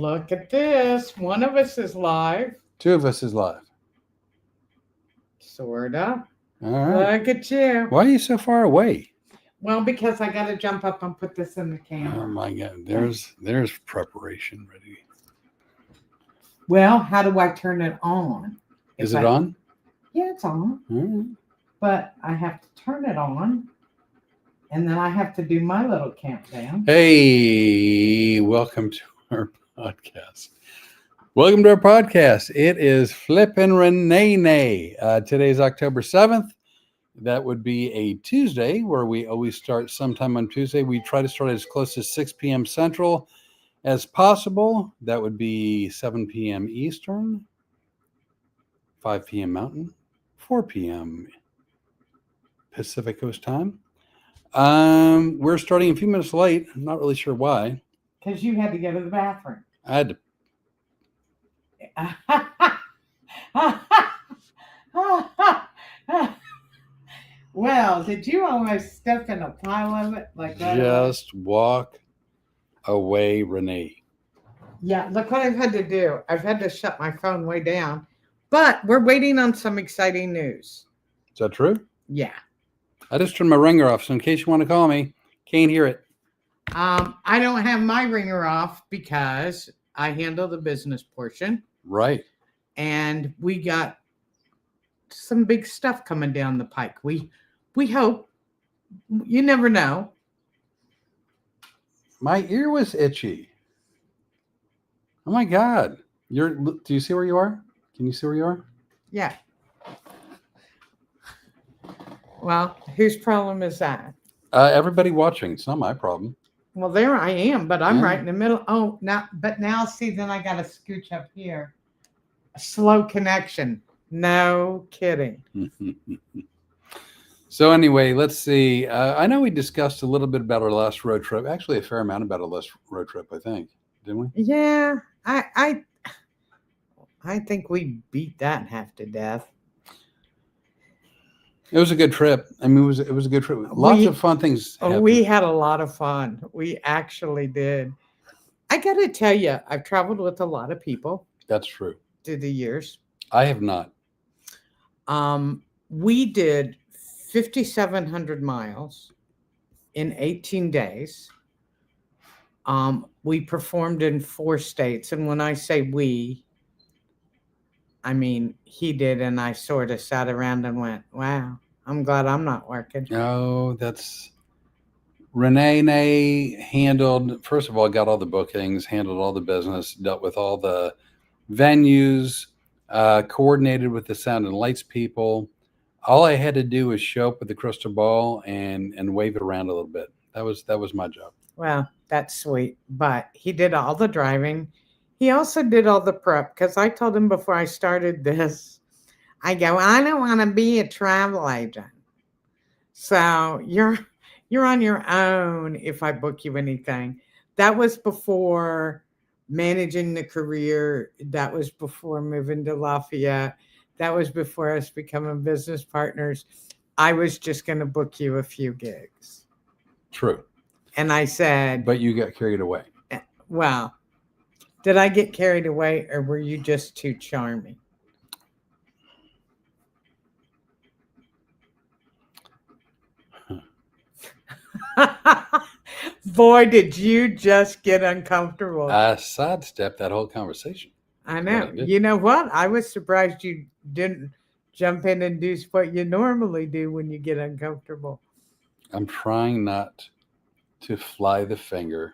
Look at this. One of us is live. Two of us is live. Sorta. All right. Look at you. Why are you so far away? Well, because I got to jump up and put this in the Oh camera. my God. There's preparation ready. Well, how do I turn it on? Is it on? Yeah, it's on. But I have to turn it on. And then I have to do my little countdown. Hey, welcome to our podcast. Welcome to our podcast. It is Flippin' Rene'nay. Today's October 7th. That would be a Tuesday, where we always start sometime on Tuesday. We try to start as close to 6 p.m. Central as possible. That would be 7 p.m. Eastern, 5 p.m. Mountain, 4 p.m. Pacific Coast time. We're starting a few minutes late. I'm not really sure why. Because you had to go to the bathroom. I had to. Well, did you almost step in a pile of it like that? Just walk away, Renee. Yeah, look what I've had to do. I've had to shut my phone way down. But we're waiting on some exciting news. Is that true? Yeah. I just turned my ringer off, so in case you want to call me, can't hear it. I don't have my ringer off because I handle the business portion. Right. And we got some big stuff coming down the pike. We hope. You never know. My ear was itchy. Oh my God. Do you see where you are? Can you see where you are? Yeah. Well, whose problem is that? Everybody watching. It's not my problem. Well, there I am, but I'm right in the middle. Oh, now see, then I got to scooch up here. A slow connection. No kidding. So anyway, let's see. I know we discussed a little bit about our last road trip. Actually, a fair amount about our last road trip, I think. Didn't we? Yeah, I think we beat that half to death. It was a good trip. I mean, it was a good trip. Lots of fun things happened. We had a lot of fun. We actually did. I got to tell you, I've traveled with a lot of people. That's true. Through the years. I have not. We did 5,700 miles in 18 days. We performed in 4 states. And when I say we, I mean, he did. And I sort of sat around and went, wow, I'm glad I'm not working. No, that's Rene'nay handled, first of all, got all the bookings, handled all the business, dealt with all the venues, coordinated with the sound and lights people. All I had to do was show up with the crystal ball and wave it around a little bit. That was my job. Well, that's sweet. But he did all the driving. He also did all the prep, because I told him before I started this, I go, I don't want to be a travel agent. So you're on your own if I book you anything. That was before managing the career. That was before moving to Lafayette. That was before us becoming business partners. I was just going to book you a few gigs. True. And I said... But you got carried away. Well, did I get carried away, or were you just too charming? Boy, did you just get uncomfortable. I sidestepped that whole conversation. I know. You know what? I was surprised you didn't jump in and do what you normally do when you get uncomfortable. I'm trying not to fly the finger.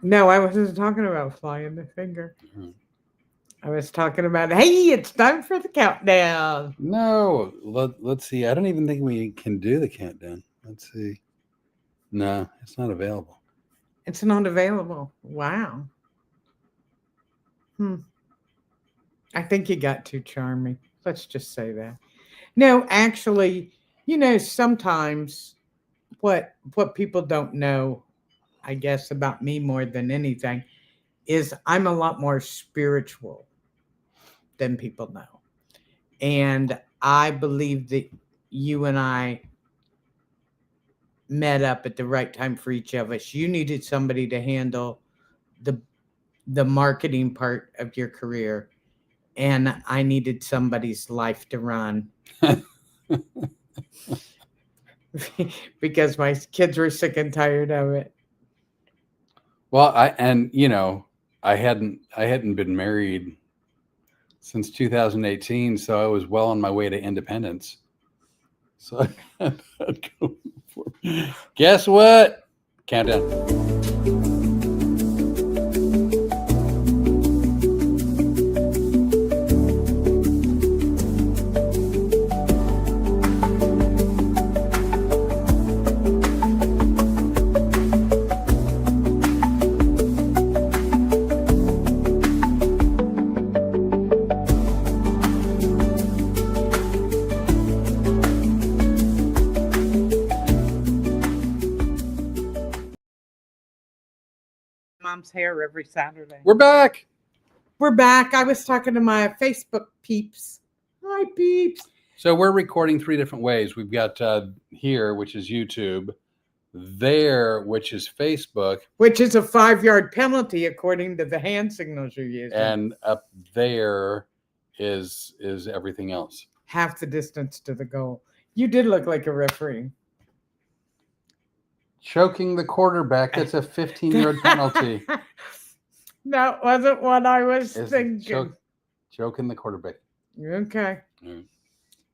No, I wasn't talking about flying the finger. Mm-hmm. I was talking about, hey, it's time for the countdown. No, let's see. I don't even think we can do the countdown. Let's see. No, it's not available. It's not available. Wow. I think you got too charming. Let's just say that. No, actually, sometimes what people don't know, I guess, about me more than anything, is I'm a lot more spiritual than people know. And I believe that you and I met up at the right time for each of us. You needed somebody to handle the the marketing part of your career, and I needed somebody's life to run because my kids were sick and tired of it. Well, I hadn't been married since 2018, so I was well on my way to independence. So I'd go for, guess what? Countdown. Mom's hair every Saturday. We're back. We're back. I was talking to my Facebook peeps. Hi, peeps. So we're recording 3 different ways. We've got here, which is YouTube, there, which is Facebook, Which is a 5-yard penalty according to the hand signals you're using. and up there is everything else. Half the distance to the goal. You did look like a referee. Choking the quarterback, that's a 15-yard penalty. That wasn't what I was Is thinking. Choking the quarterback. Okay. Mm.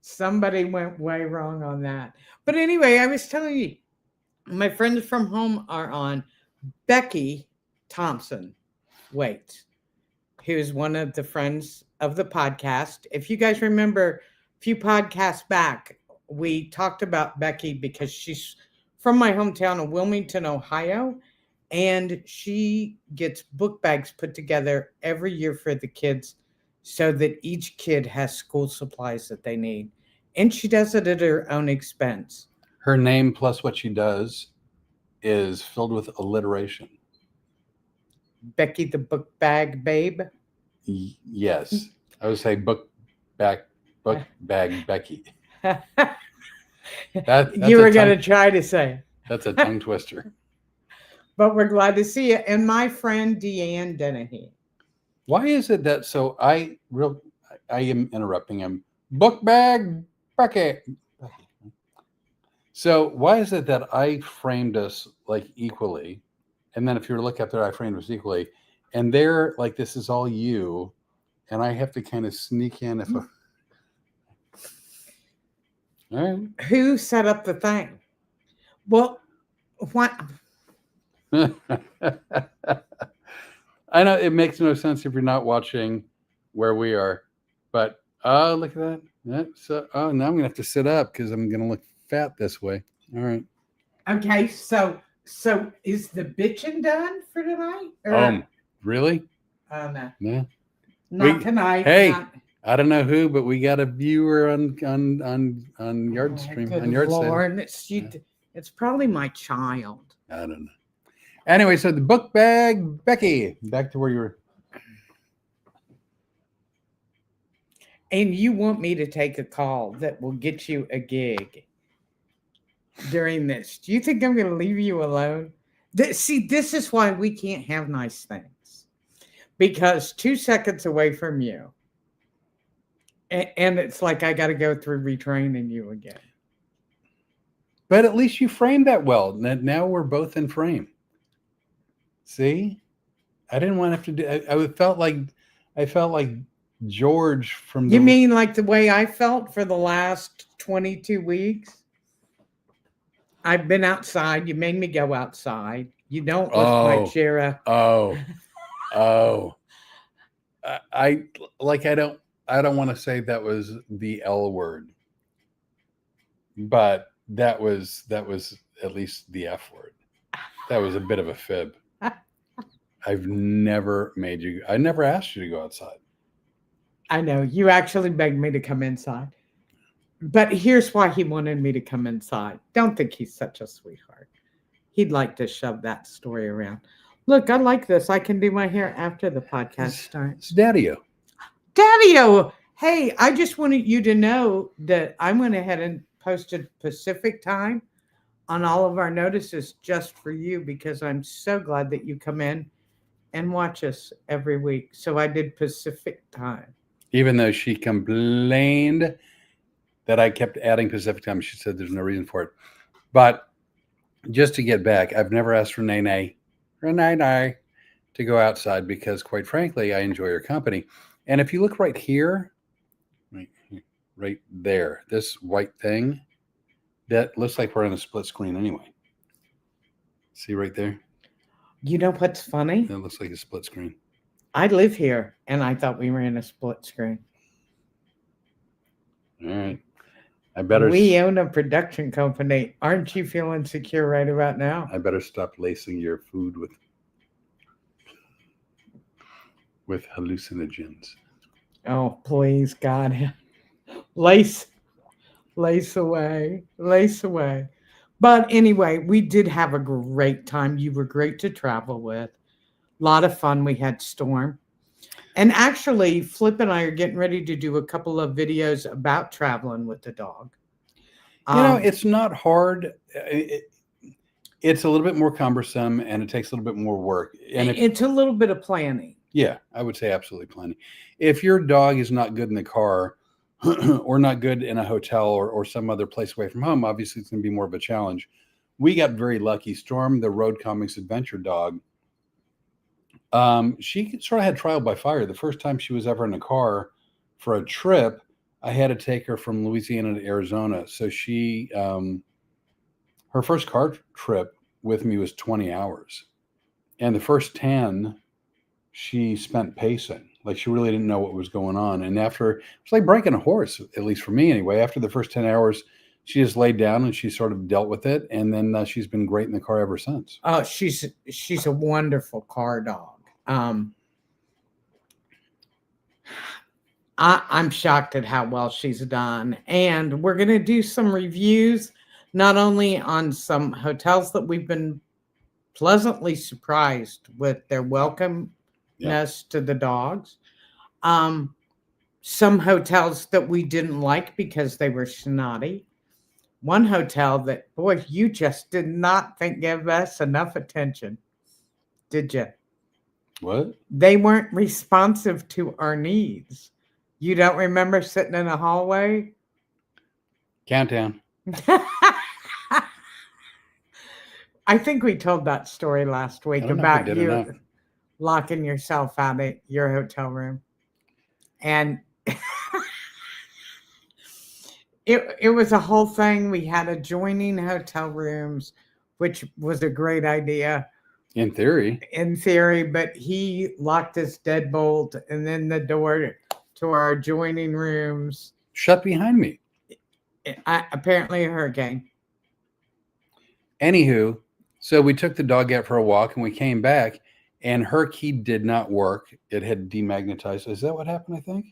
Somebody went way wrong on that. But anyway, I was telling you, my friends from home are on. Becky Thompson Waits, who's one of the friends of the podcast. If you guys remember a few podcasts back, we talked about Becky because she's from my hometown of Wilmington, Ohio, and she gets book bags put together every year for the kids so that each kid has school supplies that they need. And she does it at her own expense. Her name plus what she does is filled with alliteration. Becky the book bag babe. Yes. I would say book bag Becky. You were going to try to say. That's a tongue twister. But we're glad to see you. And my friend Deanne Dennehy. Why is it that I am interrupting him. Book bag Becky. So why is it that I framed us like equally? And then if you were to look up there, I framed us equally. And they're like, this is all you. And I have to kind of sneak in if all right. Who set up the thing? Well, what? I know it makes no sense if you're not watching where we are, but look at that. So now I'm gonna have to sit up because I'm gonna look fat this way. All right. Okay, so is the bitching done for tonight? Really? Oh no. Yeah. Not tonight. Hey, I don't know who, but we got a viewer on Yard Stream Good on Yard Lord, Sale. it's probably my child. I don't know. Anyway, so the book bag, Becky. Back to where you were. And you want me to take a call that will get you a gig during this. Do you think I'm going to leave you alone? This is why we can't have nice things. Because 2 seconds away from you, and it's like I got to go through retraining you again. But at least you framed that well. Now we're both in frame. See? I didn't want to have to do I felt like George from You mean like the way I felt for the last 22 weeks? I've been outside. You made me go outside. You don't lift my chair up. I don't want to say that was the L word, but that was at least the F word. That was a bit of a fib. I never asked you to go outside. I know. You actually begged me to come inside. But here's why he wanted me to come inside. Don't think he's such a sweetheart. He'd like to shove that story around. Look, I like this. I can do my hair after the podcast starts. It's Daddy-o. Daddy-o! Hey, I just wanted you to know that I went ahead and posted Pacific time on all of our notices just for you because I'm so glad that you come in and watch us every week. So I did Pacific time. Even though she complained that I kept adding Pacific time, she said there's no reason for it. But just to get back, I've never asked Rene'nay to go outside because, quite frankly, I enjoy her company. And if you look right here, right there, this white thing, that looks like we're on a split screen anyway. See right there? You know what's funny? That looks like a split screen. I live here, and I thought we were in a split screen. All right. I better. We own a production company. Aren't you feeling secure right about now? I better stop lacing your food with hallucinogens. Oh, please, God. Lace away. Lace away. But anyway, we did have a great time. You were great to travel with. A lot of fun. We had Storm. And actually, Flip and I are getting ready to do a couple of videos about traveling with the dog. It's not hard. It's a little bit more cumbersome, and it takes a little bit more work. And it's a little bit of planning. Yeah, I would say absolutely planning. If your dog is not good in the car or not good in a hotel or some other place away from home, obviously it's going to be more of a challenge. We got very lucky. Storm, the Road Comics adventure dog, she sort of had trial by fire. The first time she was ever in a car for a trip, I had to take her from Louisiana to Arizona. So she, her first car trip with me was 20 hours. And the first 10, she spent pacing. Like she really didn't know what was going on. And after, it was like breaking a horse, at least for me anyway. After the first 10 hours, she just laid down and she sort of dealt with it. And then she's been great in the car ever since. Oh, she's a wonderful car dog. I'm shocked at how well she's done. And we're going to do some reviews, not only on some hotels that we've been pleasantly surprised with their welcomeness to the dogs. Some hotels that we didn't like because they were snotty. One hotel that, boy, you just did not think gave us enough attention, did you? What? They weren't responsive to our needs. You don't remember sitting in a hallway? Countdown. I think we told that story last week about you locking yourself out of your hotel room. And it was a whole thing. We had adjoining hotel rooms, which was a great idea. In theory, but he locked his deadbolt, and then the door to our adjoining rooms shut behind me. Apparently a hurricane. Anywho, so we took the dog out for a walk, and we came back, and her key did not work. It had demagnetized. Is that what happened, I think?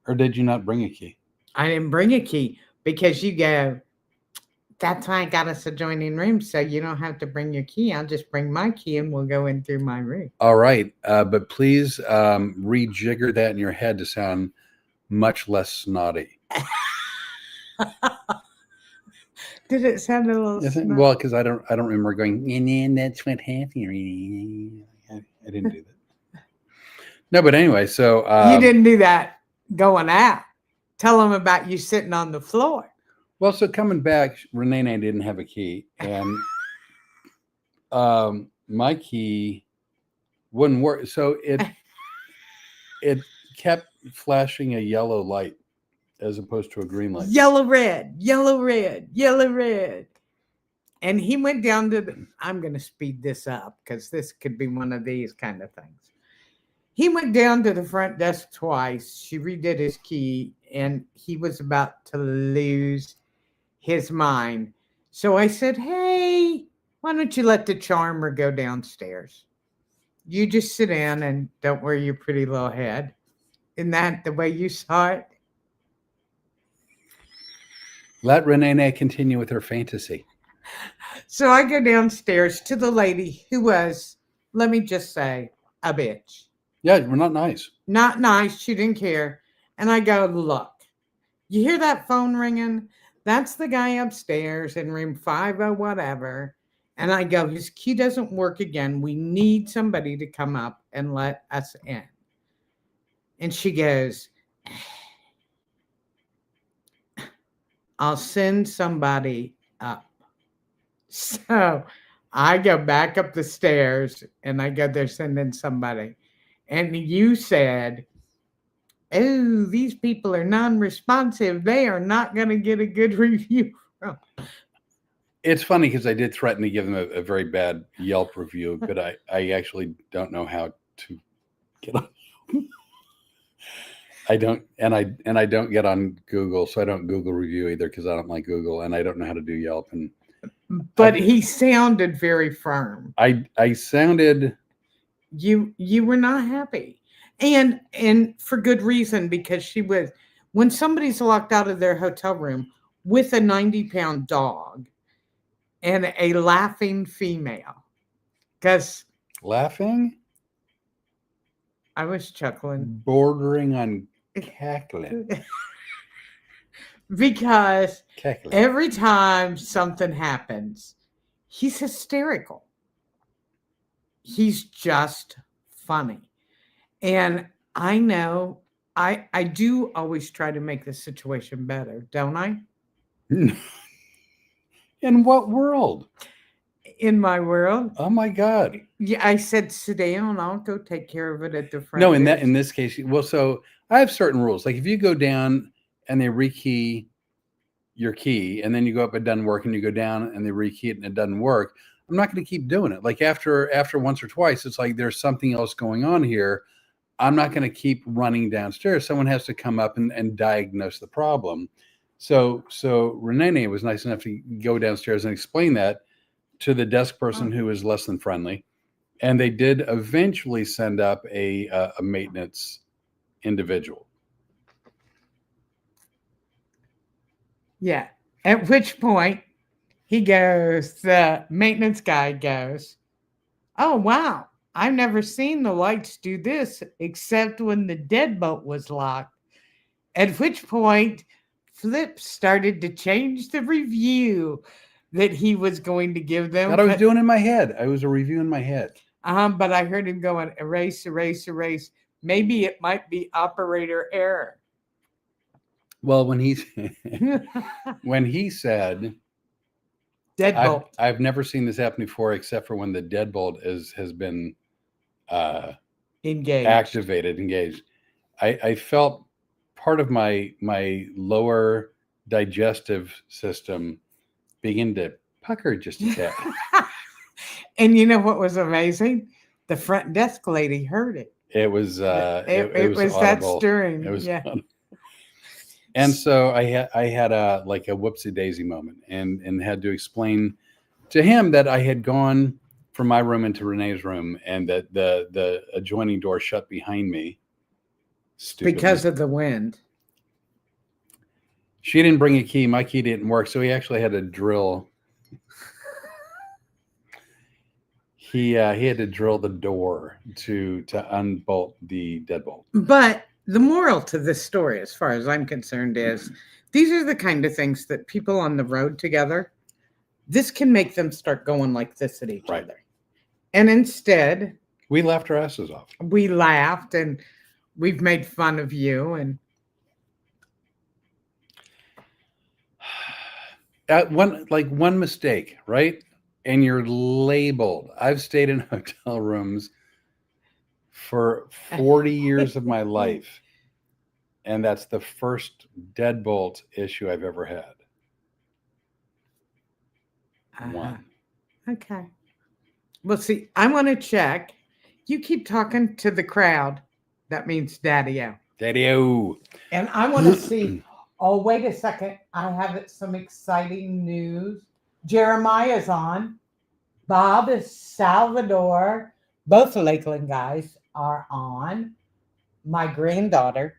Or did you not bring a key? I didn't bring a key because you go, that's why I got us adjoining rooms, so you don't have to bring your key. I'll just bring my key and we'll go in through my room. All right. But please rejigger that in your head to sound much less snotty. Did it sound a little snotty? Well, because I don't remember going, and then that's what happened. I didn't do that. No, but anyway, so you didn't do that going out. Tell them about you sitting on the floor. Well, so coming back, Rene'nay didn't have a key, and my key wouldn't work. So it kept flashing a yellow light as opposed to a green light. Yellow, red, yellow, red, yellow, red. And he went down to I'm going to speed this up because this could be one of these kind of things. He went down to the front desk twice. She redid his key, and he was about to lose his mind. So I said, hey, why don't you let the charmer go downstairs? You just sit down and don't worry your pretty little head. Isn't that the way you saw it? Let Rene'nay continue with her fantasy. So I go downstairs to the lady who was, let me just say, a bitch. Yeah, we're not nice. Not nice. She didn't care. And I go, look, you hear that phone ringing? That's the guy upstairs in room 50 whatever. And I go, his key doesn't work again. We need somebody to come up and let us in. And she goes, I'll send somebody up. So I go back up the stairs and I go, they're sending somebody. And you said, oh, these people are non-responsive. They are not going to get a good review from. It's funny because I did threaten to give them a very bad Yelp review, but I actually don't know how to get on. I don't get on Google, so I don't Google review either because I don't like Google, and I don't know how to do Yelp. And but he sounded very firm. I sounded. You were not happy, and for good reason, because she was, when somebody's locked out of their hotel room with a 90-pound dog and a laughing female, because Laughing, I was chuckling, bordering on cackling. Because Cackling. every time something happens, he's hysterical. He's just funny. And I know I do always try to make the situation better, don't I? In what world? In my world. Oh my God. Yeah, I said, sit down, I'll go take care of it at the front. No, in this case, well, so I have certain rules. Like if you go down and they rekey your key, and then you go up, it doesn't work, and you go down and they rekey it and it doesn't work, I'm not going to keep doing it. Like after once or twice, it's like there's something else going on here. I'm not going to keep running downstairs. Someone has to come up and diagnose the problem. So Rene'nay was nice enough to go downstairs and explain that to the desk person who was less than friendly. And they did eventually send up a maintenance individual. Yeah. At which point he goes, the maintenance guy goes, oh, wow. I've never seen the lights do this except when the deadbolt was locked. At which point Flip started to change the review that he was going to give them. That I was doing in my head. I was a review in my head. But I heard him going, erase, erase, erase. Maybe it might be operator error. Well, when he said deadbolt, I've never seen this happen before, except for when the deadbolt has been engaged. I felt part of my lower digestive system begin to pucker just a bit. And you know what was amazing? The front desk lady heard it. It was it was that stirring. It was yeah. Fun. And so I had a whoopsie daisy moment and had to explain to him that I had gone from my room into Renee's room and that the adjoining door shut behind me. Stupidly. Because of the wind. She didn't bring a key. My key didn't work, so he actually had to drill. He had to drill the door to unbolt the deadbolt. But the moral to this story, as far as I'm concerned, is these are the kind of things that people on the road together, this can make them start going like this at each other. And instead, we laughed our asses off. We laughed and we've made fun of you. And one mistake, right? And you're labeled. I've stayed in hotel rooms for 40 years of my life. And that's the first deadbolt issue I've ever had. One. Okay. Well, see, I want to check. You keep talking to the crowd. That means Daddy-O. Daddy-O. And I want to see. Oh, wait a second. I have some exciting news. Jeremiah's on. Bob is Salvador. Both Lakeland guys are on. My granddaughter,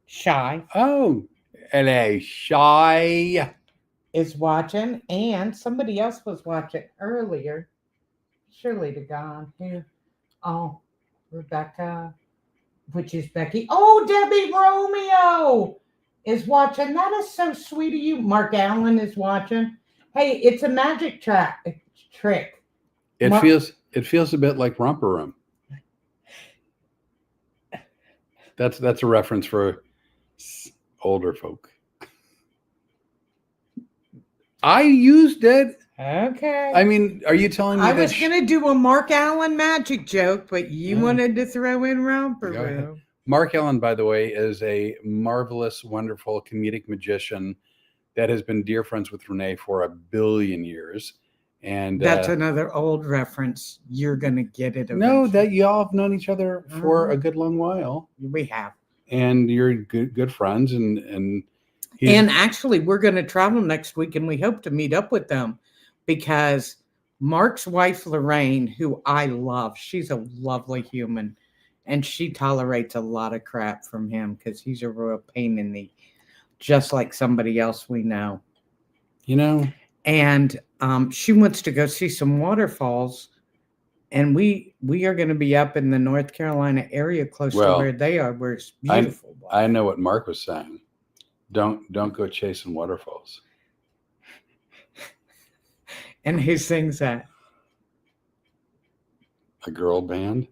Shy. Oh, hello, Shy. Is watching. And somebody else was watching earlier. Surely to God. Here. Oh, Rebecca, which is Becky. Oh, Debbie Romeo is watching. That is so sweet of you. Mark Allen is watching. Hey, it's a magic trick. It Mar- feels a bit like romper room. That's a reference for older folk. I used it. Okay. I mean, are you telling me I that was going to do a Mark Allen magic joke, but you Oh. wanted to throw in romper Go ahead. room. Mark Allen, by the way, is a marvelous, wonderful comedic magician that has been dear friends with Rene'nay for 1 billion years. And That's another old reference. You're going to get it eventually. no, that y'all have known each other for a good long while. We have. And you're good friends. And actually, we're going to travel next week, and we hope to meet up with them because Mark's wife, Lorraine, who I love, she's a lovely human, and she tolerates a lot of crap from him because he's a real pain in the, just like somebody else we know. You know, and she wants to go see some waterfalls, and we are going to be up in the North Carolina area close to where they are, where it's beautiful. I know what Mark was saying. Don't go chasing waterfalls. And who sings that? A girl band.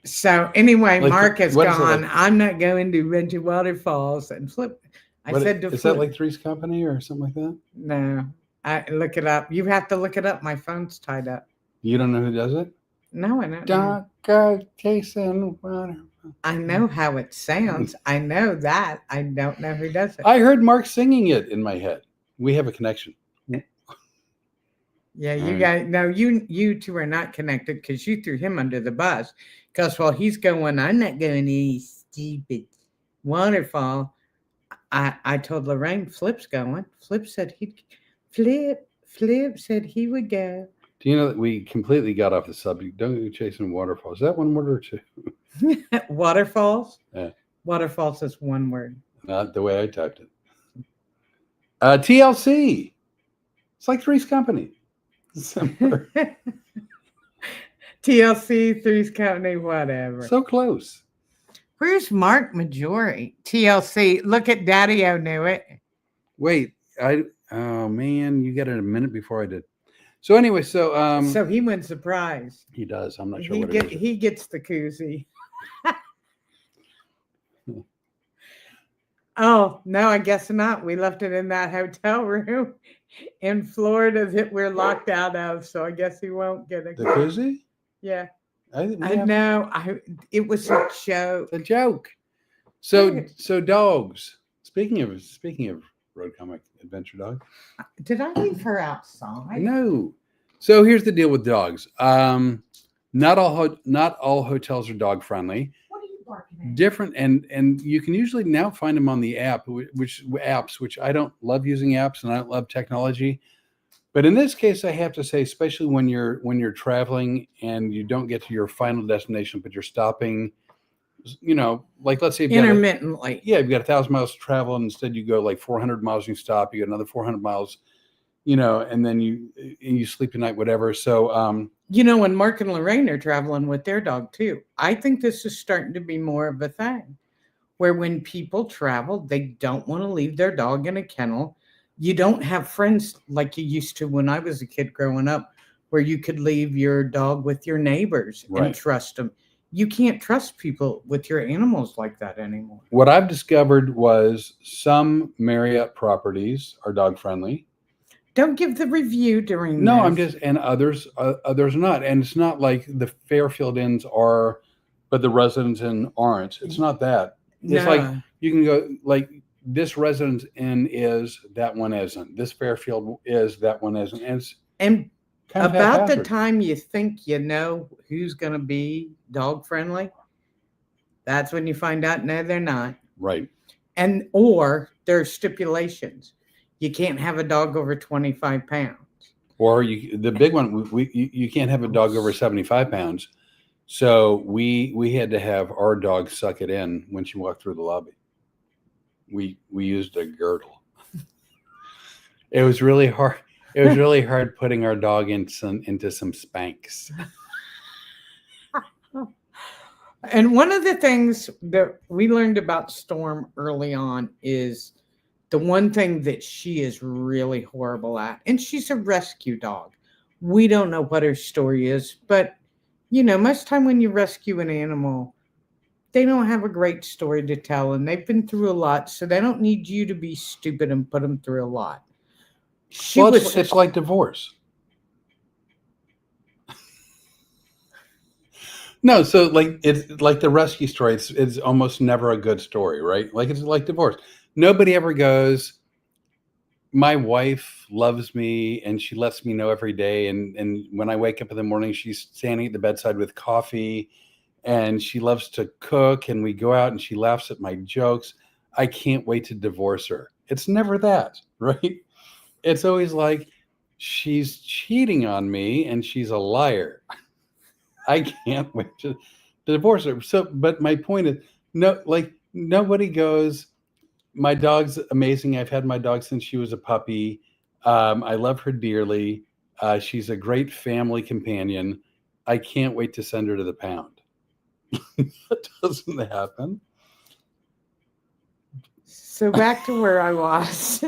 So anyway, Like, Mark has what is it gone, like? I'm not going to rent your waterfalls and Flip. I What, said to is Flip, that like Three's Company or something like that? no, I look it up. You have to look it up. My phone's tied up. You don't know who does it? No, I don't know. Don't go chasing water. I know how it sounds. I know that. I don't know who does it. I heard Mark singing it in my head. We have a connection. Yeah, you All guys, no, you two are not connected because you threw him under the bus. Because while he's going, I'm not going to any stupid waterfall. I told Lorraine, Flip's going. Flip said Flip said he would go. Do you know that we completely got off the subject? Don't go chasing waterfalls. Is that one word or two? Waterfalls? Yeah. Waterfalls is one word. Not the way I typed it. TLC. It's like Three's Company. Similar. TLC, Three's Company, whatever. So close. Where's Mark Majori? TLC. Look at Daddy-O knew it. Wait, oh man, you got it a minute before I did. So anyway, so he wins the prize. He does. I'm not sure what it is. He gets the koozie. Oh, no, I guess not. We left it in that hotel room in Florida that we're locked out of, so I guess he won't get a The koozie? Yeah. I know. It was a joke. A joke. So dogs. Speaking of Road Comic Adventure Dog. Did I leave her outside? No. So here's the deal with dogs. Not all hotels are dog friendly. What are you barking at? Different, and you can usually now find them on the app, which I don't love using apps and I don't love technology. But in this case, I have to say, especially when you're traveling and you don't get to your final destination, but you're stopping, like let's say intermittently. You've got 1,000 miles to travel, and instead you go like 400 miles and you stop. You got another 400 miles, and then you sleep tonight, whatever. So, when Mark and Lorraine are traveling with their dog too, I think this is starting to be more of a thing, where when people travel, they don't want to leave their dog in a kennel. You don't have friends like you used to when I was a kid growing up, where you could leave your dog with your neighbors and trust them. You can't trust people with your animals like that anymore. What I've discovered was some Marriott properties are dog friendly. Don't give the review during No, this. I'm just, and others are not. And it's not like the Fairfield Inns are, but the Residence Inn aren't. It's not that. It's like you can go like, this Residence Inn is, that one isn't. This Fairfield is, that one isn't. And about the time you think you know who's going to be dog friendly, that's when you find out, no, they're not. Right. Or there's stipulations. You can't have a dog over 25 pounds. Or the big one, you can't have a dog over 75 pounds. So we had to have our dog suck it in when she walked through the lobby. We used a girdle. It was really hard. It was really hard putting our dog into some Spanx. And one of the things that we learned about Storm early on is The one thing that she is really horrible at, and she's a rescue dog. We don't know what her story is, but most time when you rescue an animal, they don't have a great story to tell and they've been through a lot, so they don't need you to be stupid and put them through a lot. She Well, was it's like divorce. No, so like it's like the rescue story. It's almost never a good story, right? Like it's like divorce. Nobody ever goes, my wife loves me and she lets me know every day. And when I wake up in the morning, she's standing at the bedside with coffee and she loves to cook and we go out and she laughs at my jokes. I can't wait to divorce her. It's never that, right? It's always like she's cheating on me and she's a liar. I can't wait to divorce her. So, but my point is, no, like nobody goes, my dog's amazing. I've had my dog since she was a puppy. I love her dearly. She's a great family companion. I can't wait to send her to the pound. That doesn't happen. So back to where I was.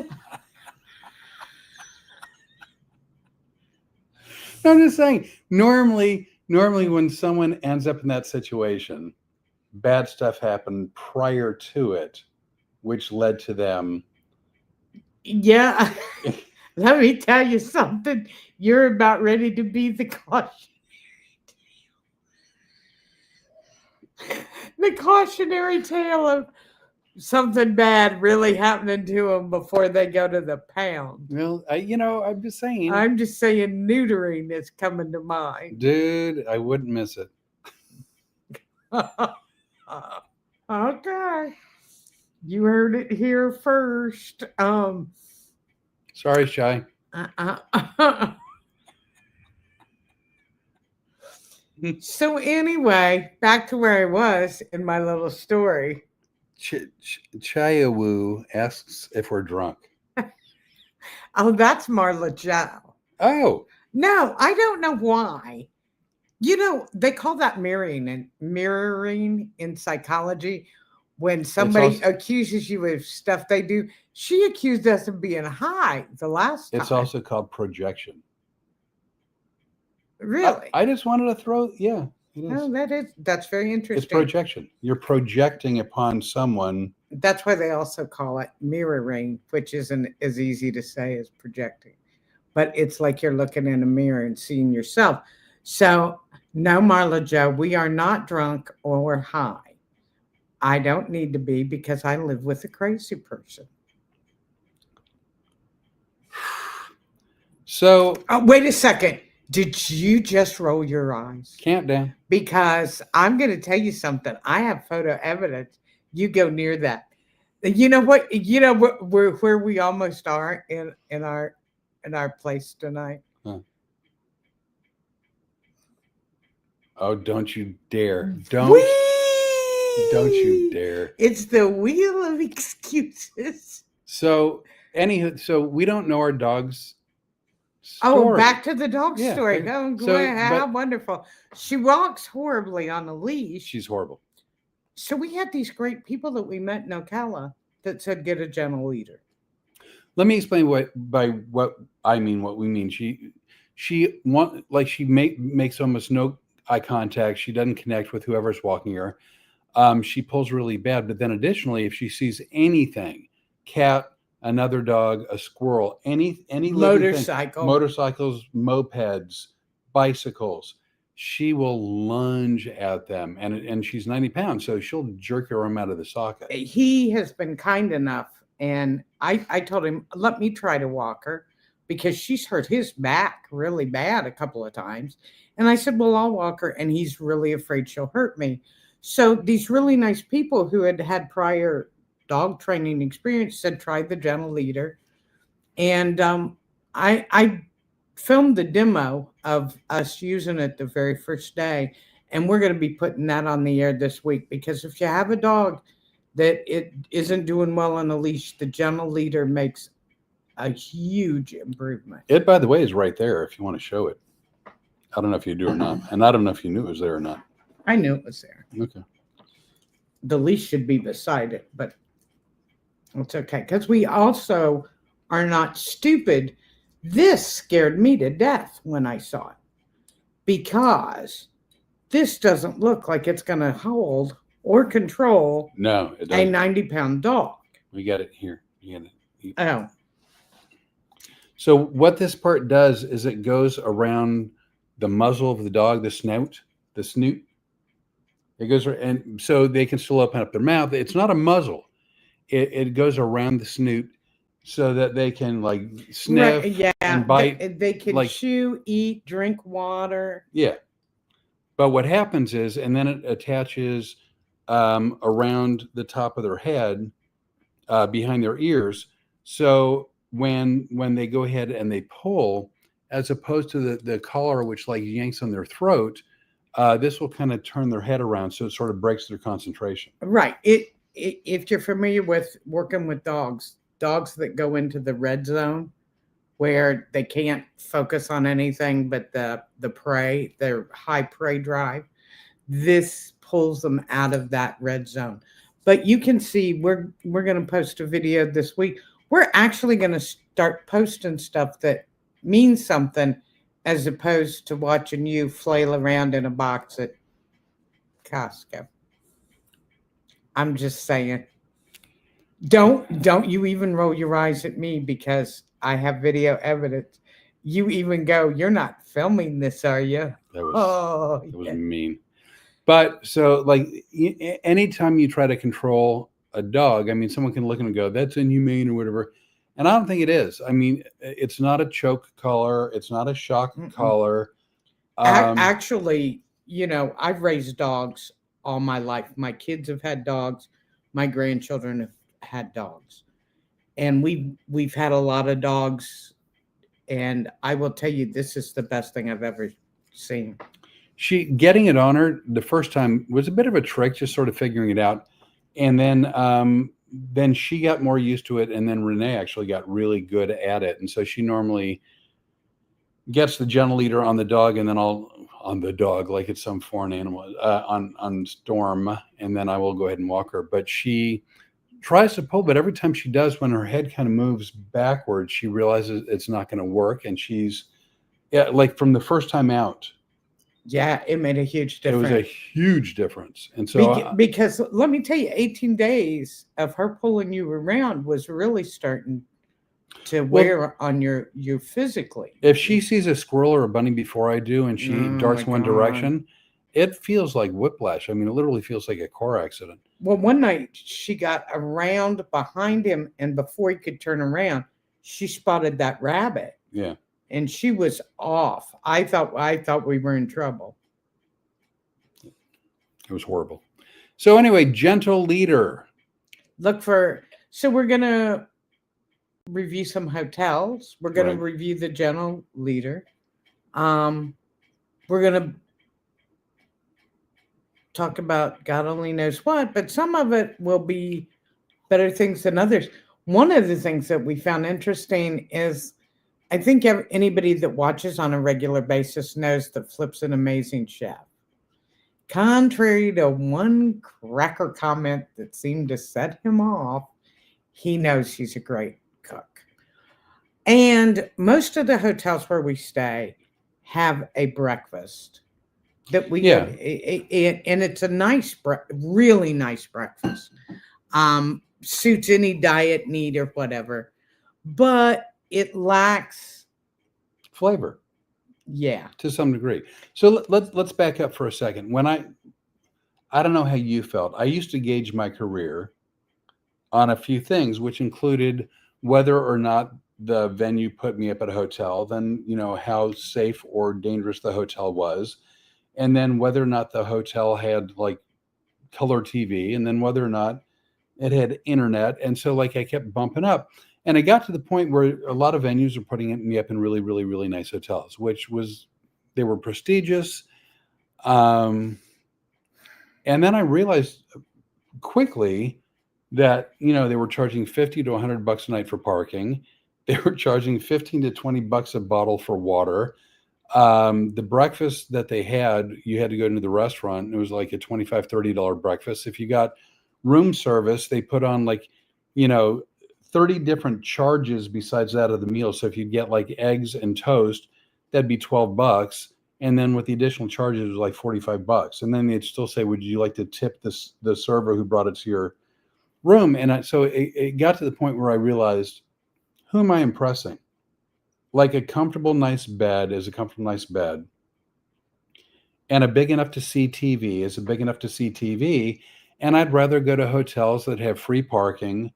No, I'm just saying, normally when someone ends up in that situation, bad stuff happened prior to it, which led to them. Yeah. Let me tell you something. You're about ready to be the cautionary tale of something bad really happening to them before they go to the pound. Well, I'm just saying. I'm just saying neutering is coming to mind. Dude, I wouldn't miss it. Okay. You heard it here first. Sorry, Shy. So anyway, back to where I was in my little story. Chayawu asks if we're drunk. Oh, that's Marla Joe. Oh. No, I don't know why. They call that mirroring in psychology. When somebody accuses you of stuff they do, she accused us of being high the last time. It's also called projection. Really? I just wanted to throw, yeah. It is. Oh, that's very interesting. It's projection. You're projecting upon someone. That's why they also call it mirroring, which isn't as easy to say as projecting. But it's like you're looking in a mirror and seeing yourself. So, no, Marla Joe, we are not drunk or high. I don't need to be because I live with a crazy person. So, wait a second. Did you just roll your eyes? Countdown. Because I'm going to tell you something. I have photo evidence. You go near that. You know what? You know where we almost are in our place tonight. Huh. Oh, don't you dare! Don't you dare! It's the wheel of excuses. So we don't know our dog's story. Oh, back to the dog story. Oh, how wonderful. She walks horribly on a leash. She's horrible. So we had these great people that we met in Ocala that said, get a gentle leader. Let me explain what I mean, what we mean. She makes almost no eye contact. She doesn't connect with whoever's walking her. She pulls really bad. But then additionally, if she sees anything, cat, another dog, a squirrel, any motorcycle, motorcycles, mopeds, bicycles, she will lunge at them. And she's 90 pounds, so she'll jerk your arm out of the socket. He has been kind enough, and I told him, let me try to walk her because she's hurt his back really bad a couple of times. And I said, well, I'll walk her. And he's really afraid she'll hurt me. So these really nice people who had prior dog training experience said, try the gentle leader. And I filmed the demo of us using it the very first day. And we're going to be putting that on the air this week, because if you have a dog that it isn't doing well on a leash, the gentle leader makes a huge improvement. It, by the way, is right there if you want to show it. I don't know if you do or not. And I don't know if you knew it was there or not. I knew it was there. Okay. The leash should be beside it, but It's okay. Because we also are not stupid. This scared me to death when I saw it because this doesn't look like it's going to hold or control No, it a doesn't. 90-pound dog. We got it here. You got it. Oh, So what this part does is it goes around the muzzle of the dog, the snoot. It goes, and so they can still open up their mouth. It's not a muzzle. It goes around the snoot so that they can like right. sniff Yeah. and bite. They can Like, chew, eat, drink water. yeah. But what happens is, and then it attaches around the top of their head, behind their ears. So when they go ahead and they pull, as opposed to the collar, which like yanks on their throat, this will kind of turn their head around, so it sort of breaks their concentration. Right. If you're familiar with working with dogs, dogs that go into the red zone where they can't focus on anything but the prey, their high prey drive, this pulls them out of that red zone. But you can see we're going to post a video this week. We're actually going to start posting stuff that means something as opposed to watching you flail around in a box at Costco. I'm just saying. Don't you even roll your eyes at me because I have video evidence. You even go, you're not filming this, are you? That was Oh, that was yeah. mean. But so like anytime you try to control a dog, I mean, someone can look and go, "That's inhumane" or whatever. And I don't think it is. I mean, it's not a choke collar. It's not a shock Mm-mm. collar. Actually, I've raised dogs all my life. My kids have had dogs. My grandchildren have had dogs, and we've had a lot of dogs. And I will tell you, this is the best thing I've ever seen. She getting it on her the first time was a bit of a trick, just sort of figuring it out. And then she got more used to it, and then Rene'nay actually got really good at it. And so she normally gets the gentle leader on the dog, and then I'll on the dog like it's some foreign animal on Storm, and then I will go ahead and walk her. But she tries to pull, but every time she does, when her head kind of moves backwards, she realizes it's not going to work, and she's like from the first time out. Yeah, it made a huge It was difference. a huge difference. And so Because let me tell you, 18 days of her pulling you around was really starting to wear on you physically. if she sees a squirrel or a bunny before I do and she Oh darts my one God. direction, it feels like whiplash. I mean, it literally feels like a car accident. Well, one night she got around behind him, and before he could turn around, she spotted that rabbit, Yeah. and she was off. I thought we were in trouble. It was horrible. So anyway, gentle leader. So we're gonna review some hotels. We're gonna Right. review the gentle leader. We're gonna talk about God only knows what, but some of it will be better things than others. One of the things that we found interesting is I think anybody that watches on a regular basis knows that Flip's an amazing chef. Contrary to one cracker comment that seemed to set him off, he knows he's a great cook. And most of the hotels where we stay have a breakfast that we Yeah. and it's a nice, really nice breakfast. Suits any diet need or whatever, but it lacks Flavor. Yeah. To some degree. So let's back up for a second. When I don't know how you felt. I used to gauge my career on a few things, which included whether or not the venue put me up at a hotel, then how safe or dangerous the hotel was, and then whether or not the hotel had like color TV, and then whether or not it had internet. And so like I kept bumping up. And I got to the point where a lot of venues are putting me up in really, really, really nice hotels, they were prestigious. And then I realized quickly that, they were charging 50 to $100 a night for parking. They were charging 15 to 20 bucks a bottle for water. The breakfast that they had, you had to go into the restaurant. It was like a $25, $30 breakfast. If you got room service, they put on like you know, 30 different charges besides that of the meal. So if you get like eggs and toast, that'd be $12. And then with the additional charges, it was like $45. And then they'd still say, would you like to tip the server who brought it to your room? And so it got to the point where I realized, who am I impressing? Like a comfortable, nice bed is a comfortable, nice bed. And a big enough to see TV is a big enough to see TV. And I'd rather go to hotels that have free parking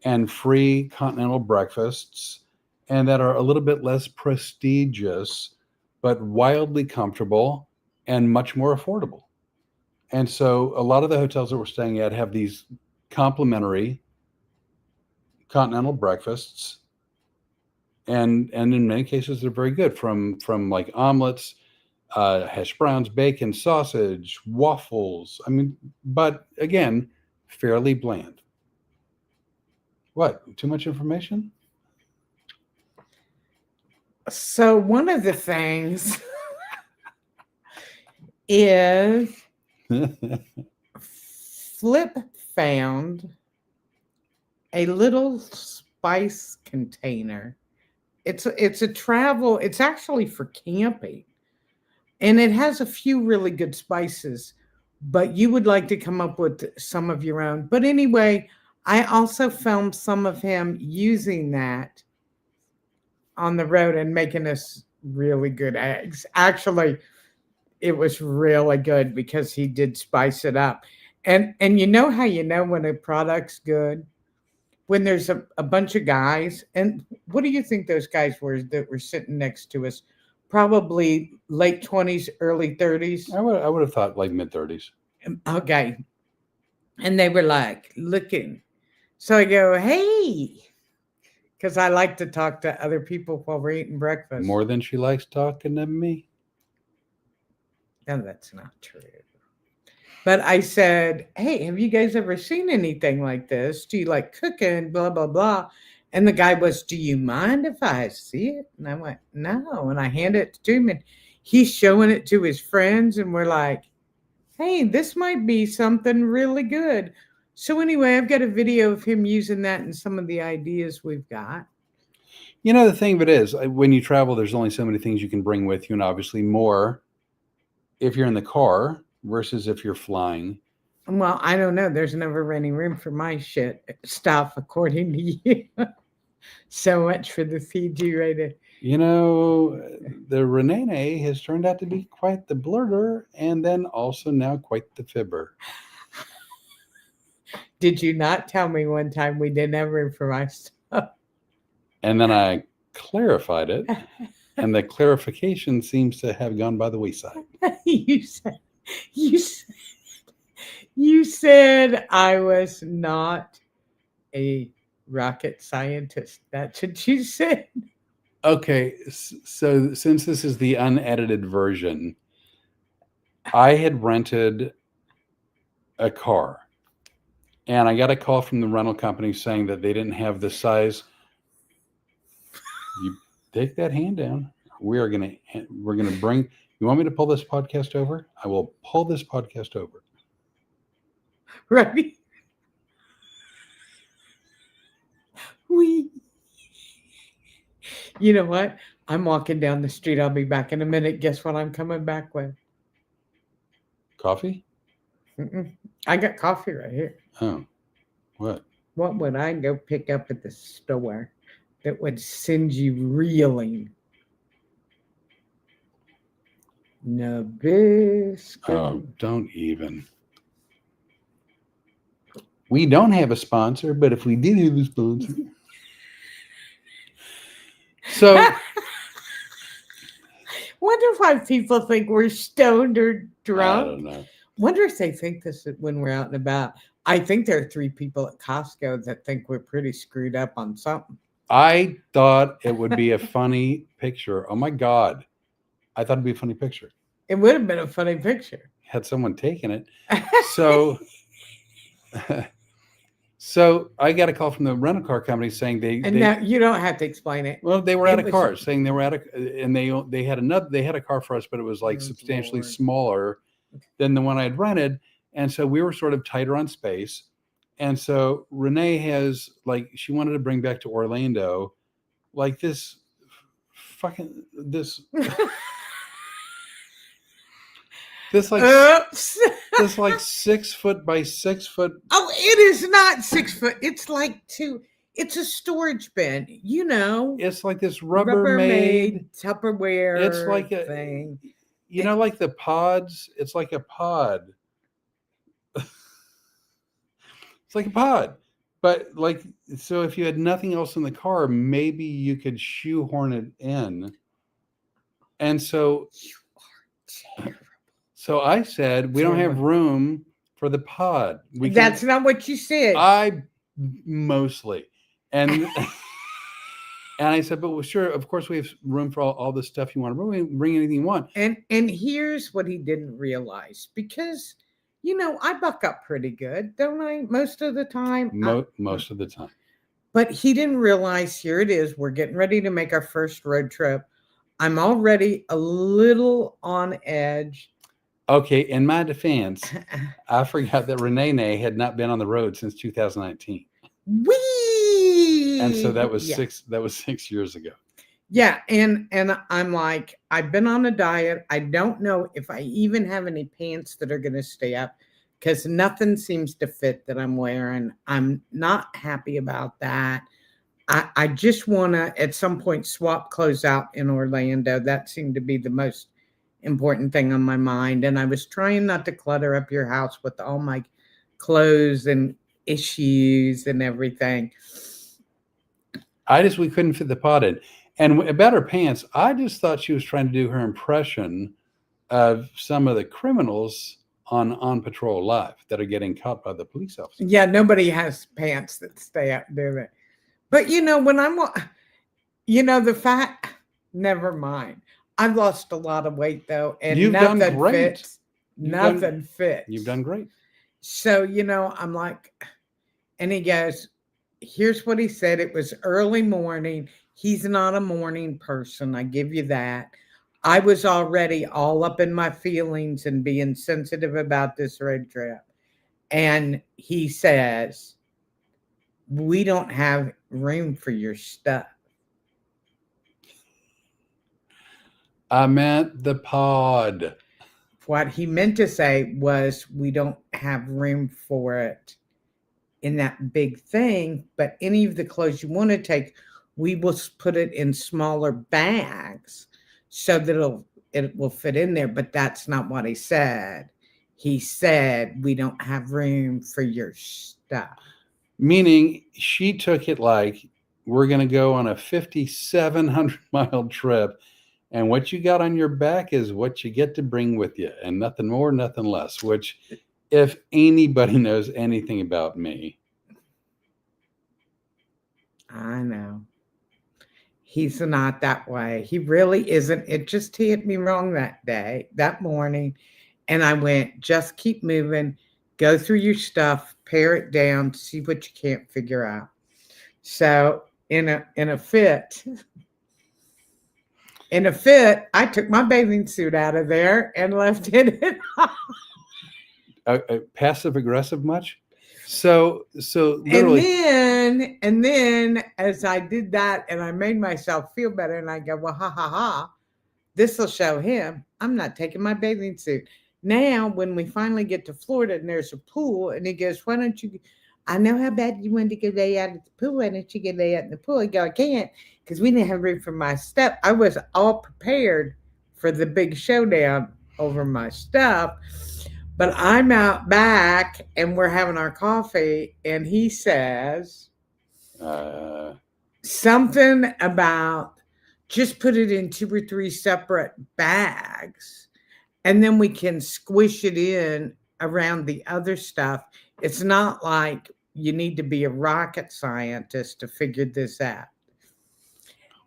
and free continental breakfasts and that are a little bit less prestigious, but wildly comfortable and much more affordable. And so a lot of the hotels that we're staying at have these complimentary continental breakfasts. And in many cases, they're very good, from like omelets, hash browns, bacon, sausage, waffles. I mean, but again, fairly bland. What? Too much information? So one of the things is Flip found a little spice container. It's actually for camping. And it has a few really good spices, but you would like to come up with some of your own. But anyway, I also filmed some of him using that on the road and making us really good eggs. Actually, it was really good because he did spice it up. And you know how you know when a product's good? When there's a bunch of guys, and what do you think those guys were that were sitting next to us? Probably late 20s, early 30s. I would have thought like mid-30s. Okay. And they were like looking. So I go, hey, because I like to talk to other people while we're eating breakfast. More than she likes talking to me. No, that's not true. But I said, hey, have you guys ever seen anything like this? Do you like cooking? Blah, blah, blah. And the guy was, do you mind if I see it? And I went, no. And I handed it to him, and he's showing it to his friends. And we're like, hey, this might be something really good. So anyway, I've got a video of him using that and some of the ideas we've got. You know, the thing of it is, when you travel, there's only so many things you can bring with you, and obviously more if you're in the car versus if you're flying. Well, I don't know. There's never any room for my stuff, according to you. So much for the Fiji rated. You know, the Rene'nay has turned out to be quite the blurter, and then also now quite the fibber. Did you not tell me one time we didn't have room for my stuff? And then I clarified it, and the clarification seems to have gone by the wayside. You said I was not a rocket scientist. That's what you said. Okay, so since this is the unedited version, I had rented a car, and I got a call from the rental company saying that they didn't have the size. You take that hand down. We're gonna bring. You want me to pull this podcast over? I will pull this podcast over. Right. You know what? I'm walking down the street. I'll be back in a minute. Guess what I'm coming back with? Coffee? I got coffee right here. Oh, what? What would I go pick up at the store that would send you reeling? Nabisco. Oh, don't even. We don't have a sponsor, but if we did have a sponsor. So, wonder why people think we're stoned or drunk. I don't know. Wonder if they think this when we're out and about. I think there are 3 people at Costco that think we're pretty screwed up on something. I thought it would be a funny picture. Oh my God. I thought it'd be a funny picture. It would have been a funny picture. Had someone taken it. So, so I got a call from the rental car company saying now you don't have to explain it. Well, they were out of cars, saying they were out of, and they had a car for us, but it was like substantially smaller than the one I had rented, and so we were sort of tighter on space. And so Renee has like she wanted to bring back to Orlando like this fucking this like Oops. this like 6 foot by 6 foot. Oh, it is not 6 foot. It's like two. It's a storage bin. It's like this Rubbermaid Rubbermaid. Tupperware It's like a thing. like the pods. It's like a pod. It's like a pod. But like so if you had nothing else in the car, maybe you could shoehorn it in. And so I said, we don't have room for the pod. That's not what you said. I mostly. And and I said, but well, sure, of course we have room for all the stuff you want to bring anything you want. And here's what he didn't realize, because I buck up pretty good, don't I? Most of the time. Most of the time. But he didn't realize, here it is, we're getting ready to make our first road trip. I'm already a little on edge. Okay, in my defense, I forgot that Rene'nay had not been on the road since 2019. Whee! And so that was 6 years ago. Yeah, and I'm like, I've been on a diet. I don't know if I even have any pants that are going to stay up, because nothing seems to fit that I'm wearing. I'm not happy about that. I just want to, at some point, swap clothes out in Orlando. That seemed to be the most important thing on my mind. And I was trying not to clutter up your house with all my clothes and issues and everything. We couldn't fit the pod in. And about her pants, I just thought she was trying to do her impression of some of the criminals on patrol live that are getting caught by the police officers. Yeah, nobody has pants that stay up, do they? But when I'm, the fat, never mind. I've lost a lot of weight though, and You've nothing done great. fits. Nothing fits. You've done great. So, I'm like, and he goes, here's what he said. It was early morning. He's not a morning person. I give you that. I was already all up in my feelings and being sensitive about this road trip. And he says, we don't have room for your stuff. I meant the pod. What he meant to say was, we don't have room for it in that big thing, but any of the clothes you want to take, we will put it in smaller bags so that it will fit in there. But that's not what he said. He said, we don't have room for your stuff. Meaning she took it like, we're going to go on a 5,700-mile trip, and what you got on your back is what you get to bring with you, and nothing more, nothing less, which, if anybody knows anything about me. I know. He's not that way. He really isn't. It just hit me wrong that morning. And I went, just keep moving, go through your stuff, pare it down, see what you can't figure out. So in a fit, I took my bathing suit out of there and left it in. Passive aggressive much? So literally. And then as I did that and I made myself feel better, and I go, well, ha ha ha, this will show him I'm not taking my bathing suit. Now, when we finally get to Florida and there's a pool, and he goes, why don't you, I know how bad you wanted to go lay out at the pool. Why don't you go lay out in the pool? I go, I can't, because we didn't have room for my stuff. I was all prepared for the big showdown over my stuff. But I'm out back and we're having our coffee, and he says something about just put it in 2 or 3 separate bags, and then we can squish it in around the other stuff. It's not like you need to be a rocket scientist to figure this out.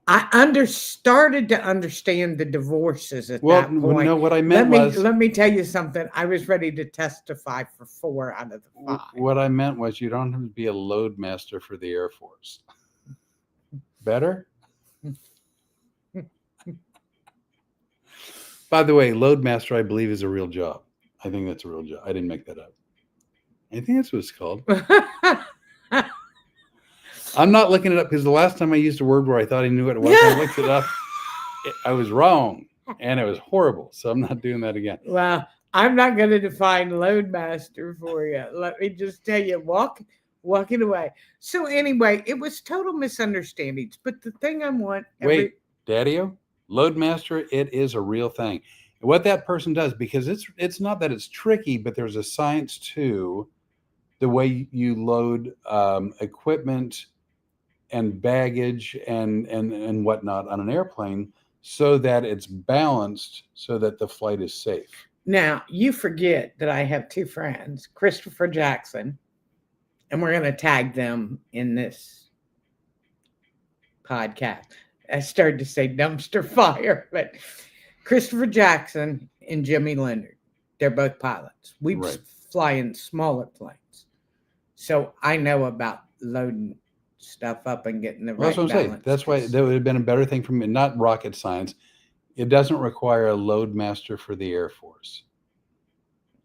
I started to understand the divorces at that point. No, what I meant let me tell you something. I was ready to testify for 4 out of the 5. What I meant was, you don't have to be a load master for the Air Force. Better? By the way, load master, I believe, is a real job. I think that's a real job. I didn't make that up. I think that's what it's called. I'm not looking it up because the last time I used a word where I thought I knew what it was, I looked it up. I was wrong, and it was horrible. So I'm not doing that again. Well, I'm not going to define Loadmaster for you. Let me just tell you, walking away. So anyway, it was total misunderstandings. But the thing I want Wait, Daddy-O, Loadmaster, it is a real thing. And what that person does, because it's not that it's tricky, but there's a science to the way you load equipment and baggage and whatnot on an airplane so that it's balanced so that the flight is safe. Now, you forget that I have two friends, Christopher Jackson, and we're going to tag them in this podcast. I started to say dumpster fire, but Christopher Jackson and Jimmy Leonard, they're both pilots. We fly in smaller planes. So I know about loading stuff up and getting the right That's what I'm balance. saying. That's why that would have been a better thing for me. Not rocket science. It doesn't require a Loadmaster for the Air Force.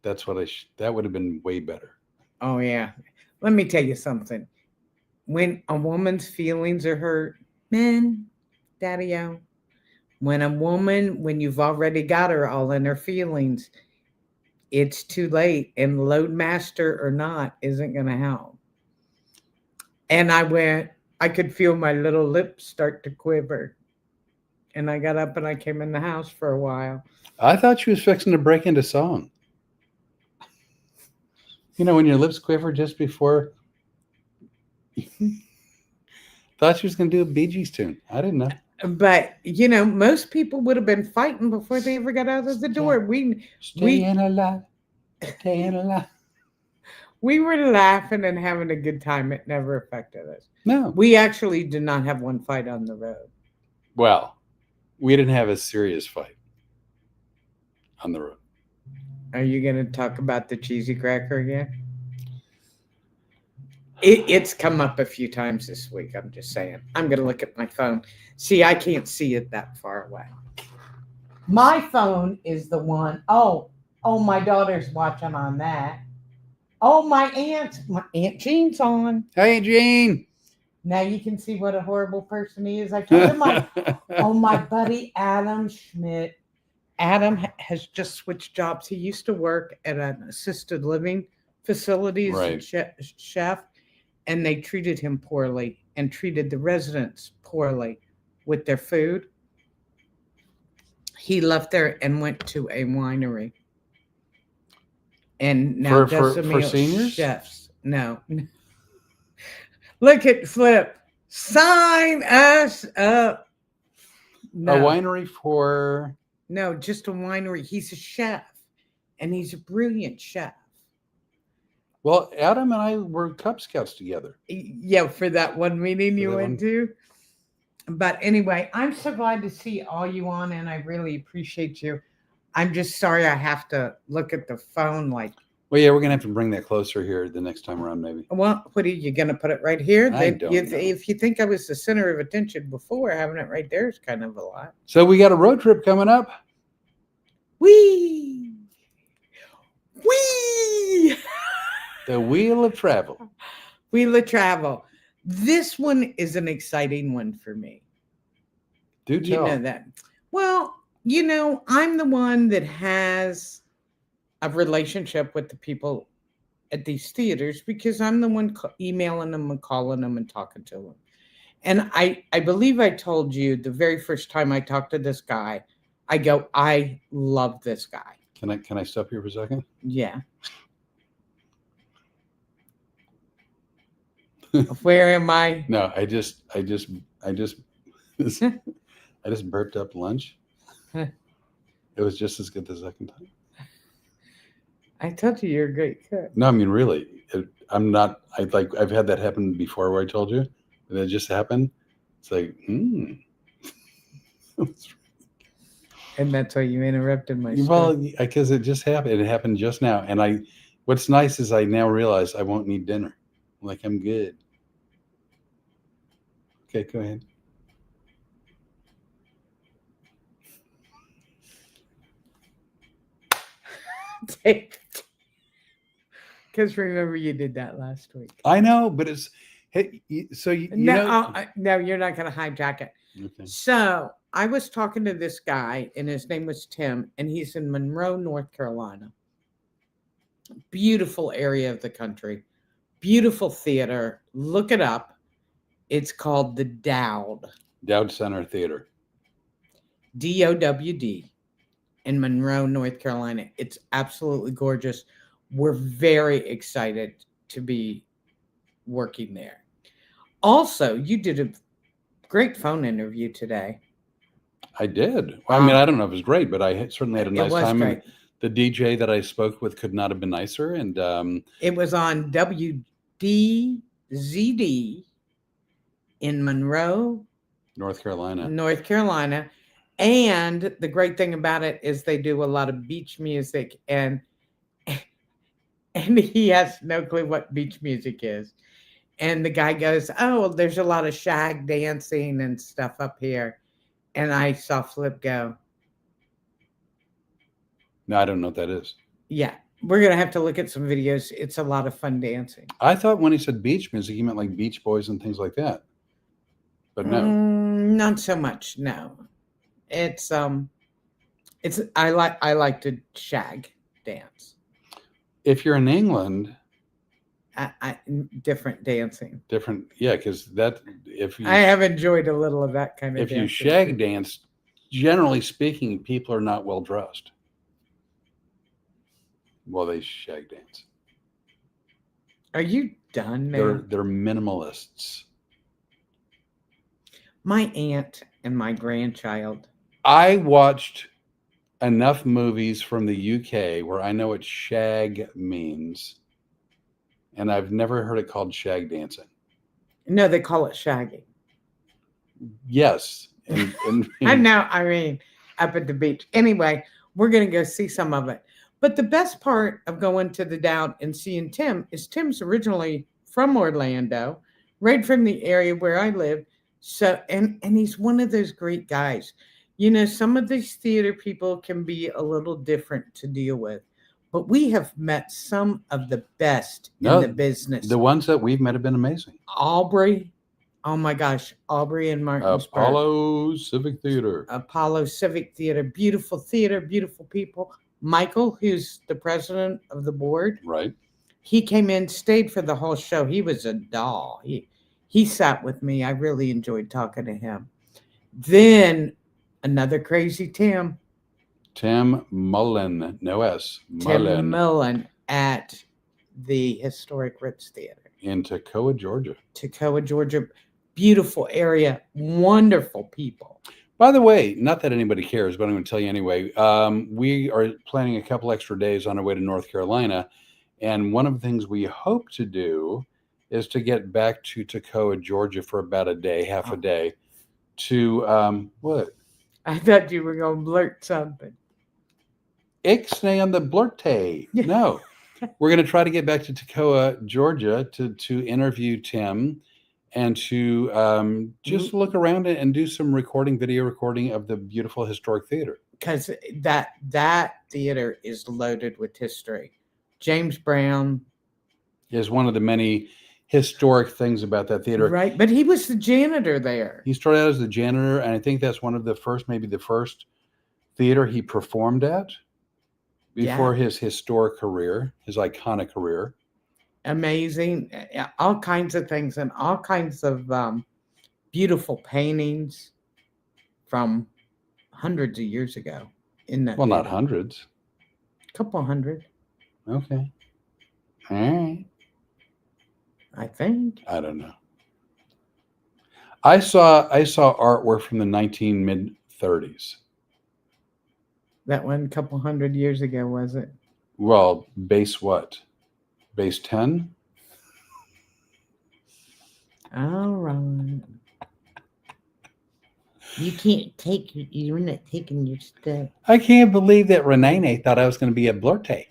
That's what that would have been way better. Oh, yeah. Let me tell you something. When a woman's feelings are hurt, man, Daddy-O, when you've already got her all in her feelings, it's too late. And Loadmaster or not isn't going to help. And I could feel my little lips start to quiver. And I got up and I came in the house for a while. I thought she was fixing to break into song. You know, when your lips quiver just before. Thought she was going to do a Bee Gees tune. I didn't know. But, you know, most people would have been fighting before they ever got out of the door. Staying alive. Staying alive. We were laughing and having a good time. It never affected us. No. We actually did not have one fight on the road. Well, we didn't have a serious fight on the road. Are you going to talk about the cheesy cracker again? It's come up a few times this week. I'm just saying. I'm going to look at my phone. See, I can't see it that far away. My phone is the one. Oh, my daughter's watching on that. Oh, my Aunt Jean's on. Hey, Jean. Now you can see what a horrible person he is. I told him my buddy Adam Schmidt. Adam has just switched jobs. He used to work at an assisted living facility as a chef, and they treated him poorly and treated the residents poorly with their food. He left there and went to a winery. And now does the meal. For seniors? Chefs. No. Look at Flip. Sign us up. No. A winery for... No, just a winery. He's a chef. And he's a brilliant chef. Well, Adam and I were Cub Scouts together. Yeah, for that one meeting you went to. But anyway, I'm so glad to see all you on, and I really appreciate you. I'm just sorry I have to look at the phone like. Well, yeah, we're going to have to bring that closer here the next time around, maybe. Well, what are you going to put it right here? I don't know. If you think I was the center of attention before, having it right there is kind of a lot. So we got a road trip coming up. Whee! Whee! The Wheel of Travel. Wheel of Travel. This one is an exciting one for me. Do tell. You know that. Well, you know, I'm the one that has a relationship with the people at these theaters because I'm the one emailing them and calling them and talking to them. And I believe I told you the very first time I talked to this guy, I go, I love this guy. Can I stop here for a second? Yeah. Where am I? No, I just burped up lunch. It was just as good the second time. I told you you're a great cook. No, I mean really. I'm not. I've had that happen before where I told you, and it just happened. It's like, And that's why you interrupted my story. Well, because it just happened. It happened just now, and what's nice is I now realize I won't need dinner. Like I'm good. Okay, go ahead. Because remember, you did that last week. I know, but it's hey, so you No, know. no, you're not going to hijack it. Okay. So I was talking to this guy, and his name was Tim, and he's in Monroe, North Carolina. Beautiful area of the country, beautiful theater. Look it up. It's called the Dowd Center Theater. DOWD in Monroe, North Carolina. It's absolutely gorgeous. We're very excited to be working there. Also, you did a great phone interview today. I did. I mean, I don't know if it was great, but I certainly had a It nice was time. great. And the DJ that I spoke with could not have been nicer. And It was on WDZD in Monroe, North Carolina. North Carolina. And the great thing about it is they do a lot of beach music, and he has no clue what beach music is. And the guy goes, "Oh, well, there's a lot of shag dancing and stuff up here." And I saw Flip go, No, I don't know what that is. "Yeah, we're going to have to look at some videos. It's a lot of fun dancing." I thought when he said beach music, he meant like Beach Boys and things like that. But no. Not so much. No. It's I like to shag dance. If you're in England, Different dancing. different, yeah, because that if you I have enjoyed a little of that kind of if you dancing. shag dance, generally speaking, people are not well dressed. Well, they shag dance. Are you done now? They're minimalists. My aunt and my grandchild. I watched enough movies from the UK where I know what shag means, and I've never heard it called shag dancing. No, they call it shagging. Yes. I know. I mean, up at the beach. Anyway, we're going to go see some of it. But the best part of going to the Dowd and seeing Tim is Tim's originally from Orlando, right from the area where I live. So, and he's one of those great guys. You know, some of these theater people can be a little different to deal with, but we have met some of the best in the business. The ones that we've met have been amazing. Aubrey. Oh my gosh, Aubrey and Martinsburg. Apollo Civic Theater. Apollo Civic Theater, beautiful people. Michael, who's the president of the board, Right. he came in, stayed for the whole show. He was a doll. He sat with me. I really enjoyed talking to him. Then another crazy Tim. Tim Mullen, no S. Tim Mullen at the Historic Ritz Theater. In Toccoa, Georgia. Toccoa, Georgia. Beautiful area. Wonderful people. By the way, not that anybody cares, but I'm going to tell you anyway. We are planning a couple extra days on our way to North Carolina. And one of the things we hope to do is to get back to Toccoa, Georgia for about a day, half a day, to what? I thought you were going to blurt something. Ixnay on the blurte. No. We're going to try to get back to Toccoa, Georgia to interview Tim and to just look around and do some video recording of the beautiful historic theater. Because that theater is loaded with history. James Brown is one of the many historic things about that theater. Right, but he was the janitor there. He started out as the janitor, and I think that's one of the first, maybe the first theater he performed at before his historic career, his iconic career. Amazing. All kinds of things and all kinds of beautiful paintings from hundreds of years ago in that Well, theater. not hundreds. A couple hundred. Okay. All right. I think. I don't know. I saw artwork from the mid-30s. That one a couple hundred years ago, was it? Well, base what? Base 10? All right. You can't take, you're not taking your stuff. I can't believe that Rene'nay thought I was going to be a blurte.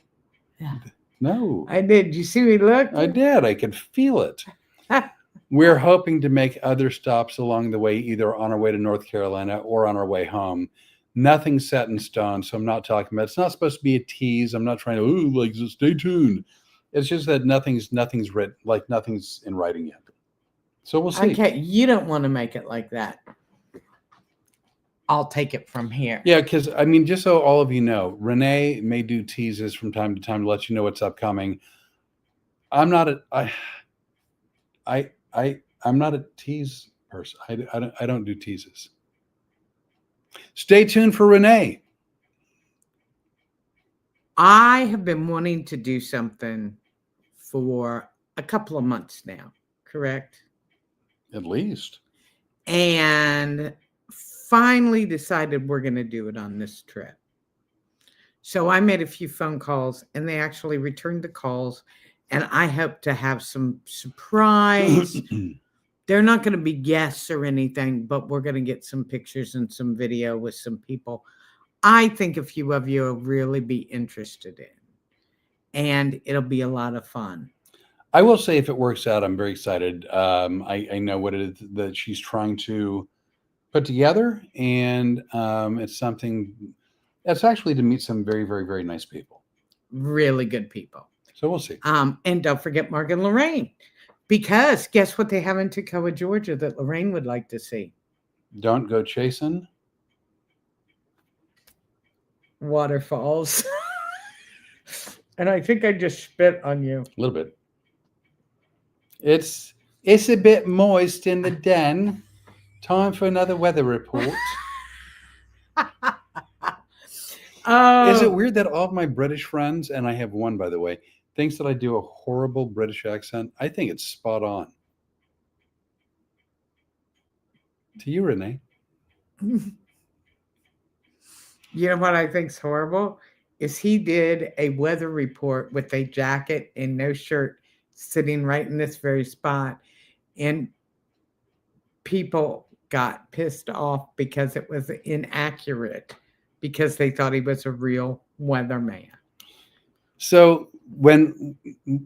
Yeah. No. I did. You see me look? I did. I could feel it. We're hoping to make other stops along the way, either on our way to North Carolina or on our way home. Nothing's set in stone, so I'm not talking about. It's not supposed to be a tease. I'm not trying to stay tuned. It's just that nothing's written, like nothing's in writing yet. So we'll see. Okay, you don't want to make it like that. I'll take it from here. Yeah, because I mean, just so all of you know, Rene'nay may do teases from time to time to let you know what's upcoming. I'm not I'm not a tease person. I don't do teases. Stay tuned for Rene'nay. I have been wanting to do something for a couple of months now, correct? At least. And finally decided we're going to do it on this trip. So I made a few phone calls and they actually returned the calls. And I hope to have some surprise. They're not going to be guests or anything, but we're going to get some pictures and some video with some people I think a few of you will really be interested in. And it'll be a lot of fun. I will say, if it works out, I'm very excited. I know what it is that she's trying to put together, and it's something that's actually to meet some very, very, very nice people. Really good people. So we'll see. And don't forget Mark and Lorraine, because guess what they have in Toccoa, Georgia that Lorraine would like to see? Don't go chasing waterfalls. And I think I just spit on you. A little bit. It's a bit moist in the den. Time for another weather report. Is it weird that all of my British friends, and I have one, by the way, thinks that I do a horrible British accent? I think it's spot on. To you, Rene'nay. You know what I think's horrible? Is he did a weather report with a jacket and no shirt sitting right in this very spot. And people got pissed off because it was inaccurate, because they thought he was a real weatherman. So when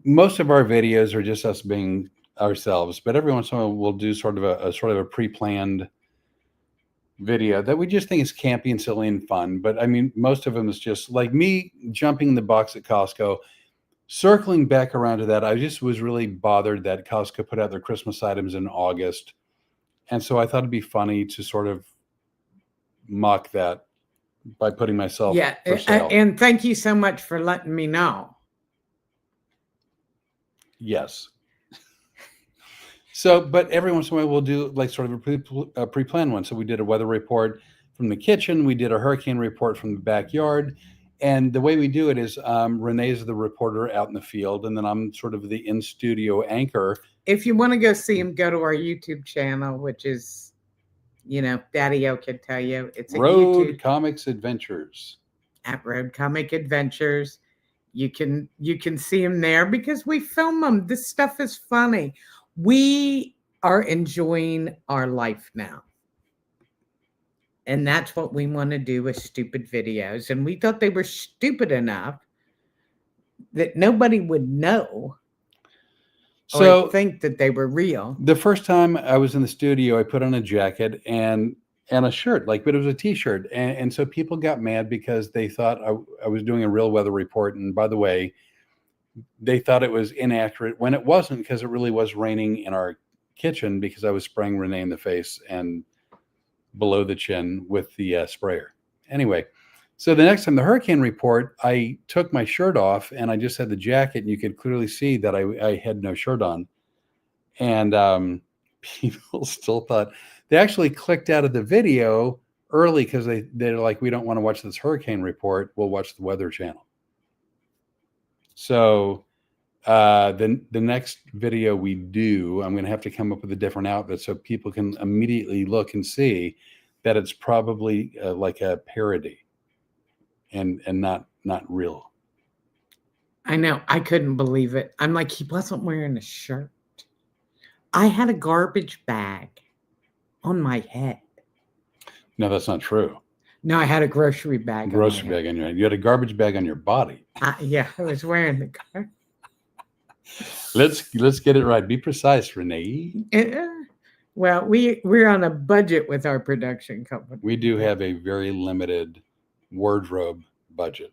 most of our videos are just us being ourselves, but every once in a while we'll do sort of a pre-planned video that we just think is campy and silly and fun. But I mean, most of them is just like me jumping the box at Costco. Circling back around to that, I just was really bothered that Costco put out their Christmas items in August. And so I thought it'd be funny to sort of mock that by putting myself for sale. And thank you so much for letting me know. Yes. So, but every once in a while we'll do like sort of a pre-planned one. So we did a weather report from the kitchen. We did a hurricane report from the backyard. And the way we do it is Rene'nay's the reporter out in the field, and then I'm sort of the in-studio anchor. If you want to go see him, go to our YouTube channel, which is, you know, Daddy-O can tell you. It's Road YouTube, Comics Adventures. At Road Comic Adventures. You can see him there because we film them. This stuff is funny. We are enjoying our life now. And that's what we want to do with stupid videos. And we thought they were stupid enough that nobody would know or think that they were real. The first time I was in the studio, I put on a jacket and a shirt, but it was a t-shirt. And so people got mad because they thought I was doing a real weather report. And by the way, they thought it was inaccurate when it wasn't, because it really was raining in our kitchen because I was spraying Rene'nay in the face and below the chin with the sprayer. Anyway, so the next time, the hurricane report, I took my shirt off and I just had the jacket, and you could clearly see that I had no shirt on. And people still thought, they actually clicked out of the video early because they're like, we don't want to watch this hurricane report. We'll watch the Weather Channel. So the next video we do, I'm going to have to come up with a different outfit so people can immediately look and see that it's probably like a parody and not real. I know. I couldn't believe it. I'm like, he wasn't wearing a shirt. I had a garbage bag on my head. No, that's not true. No, I had a grocery bag. Grocery bag on your head. You had a garbage bag on your body. Yeah, I was wearing the garbage. Let's get it right. Be precise, Rene'nay. Well, we're on a budget with our production company. We do have a very limited wardrobe budget.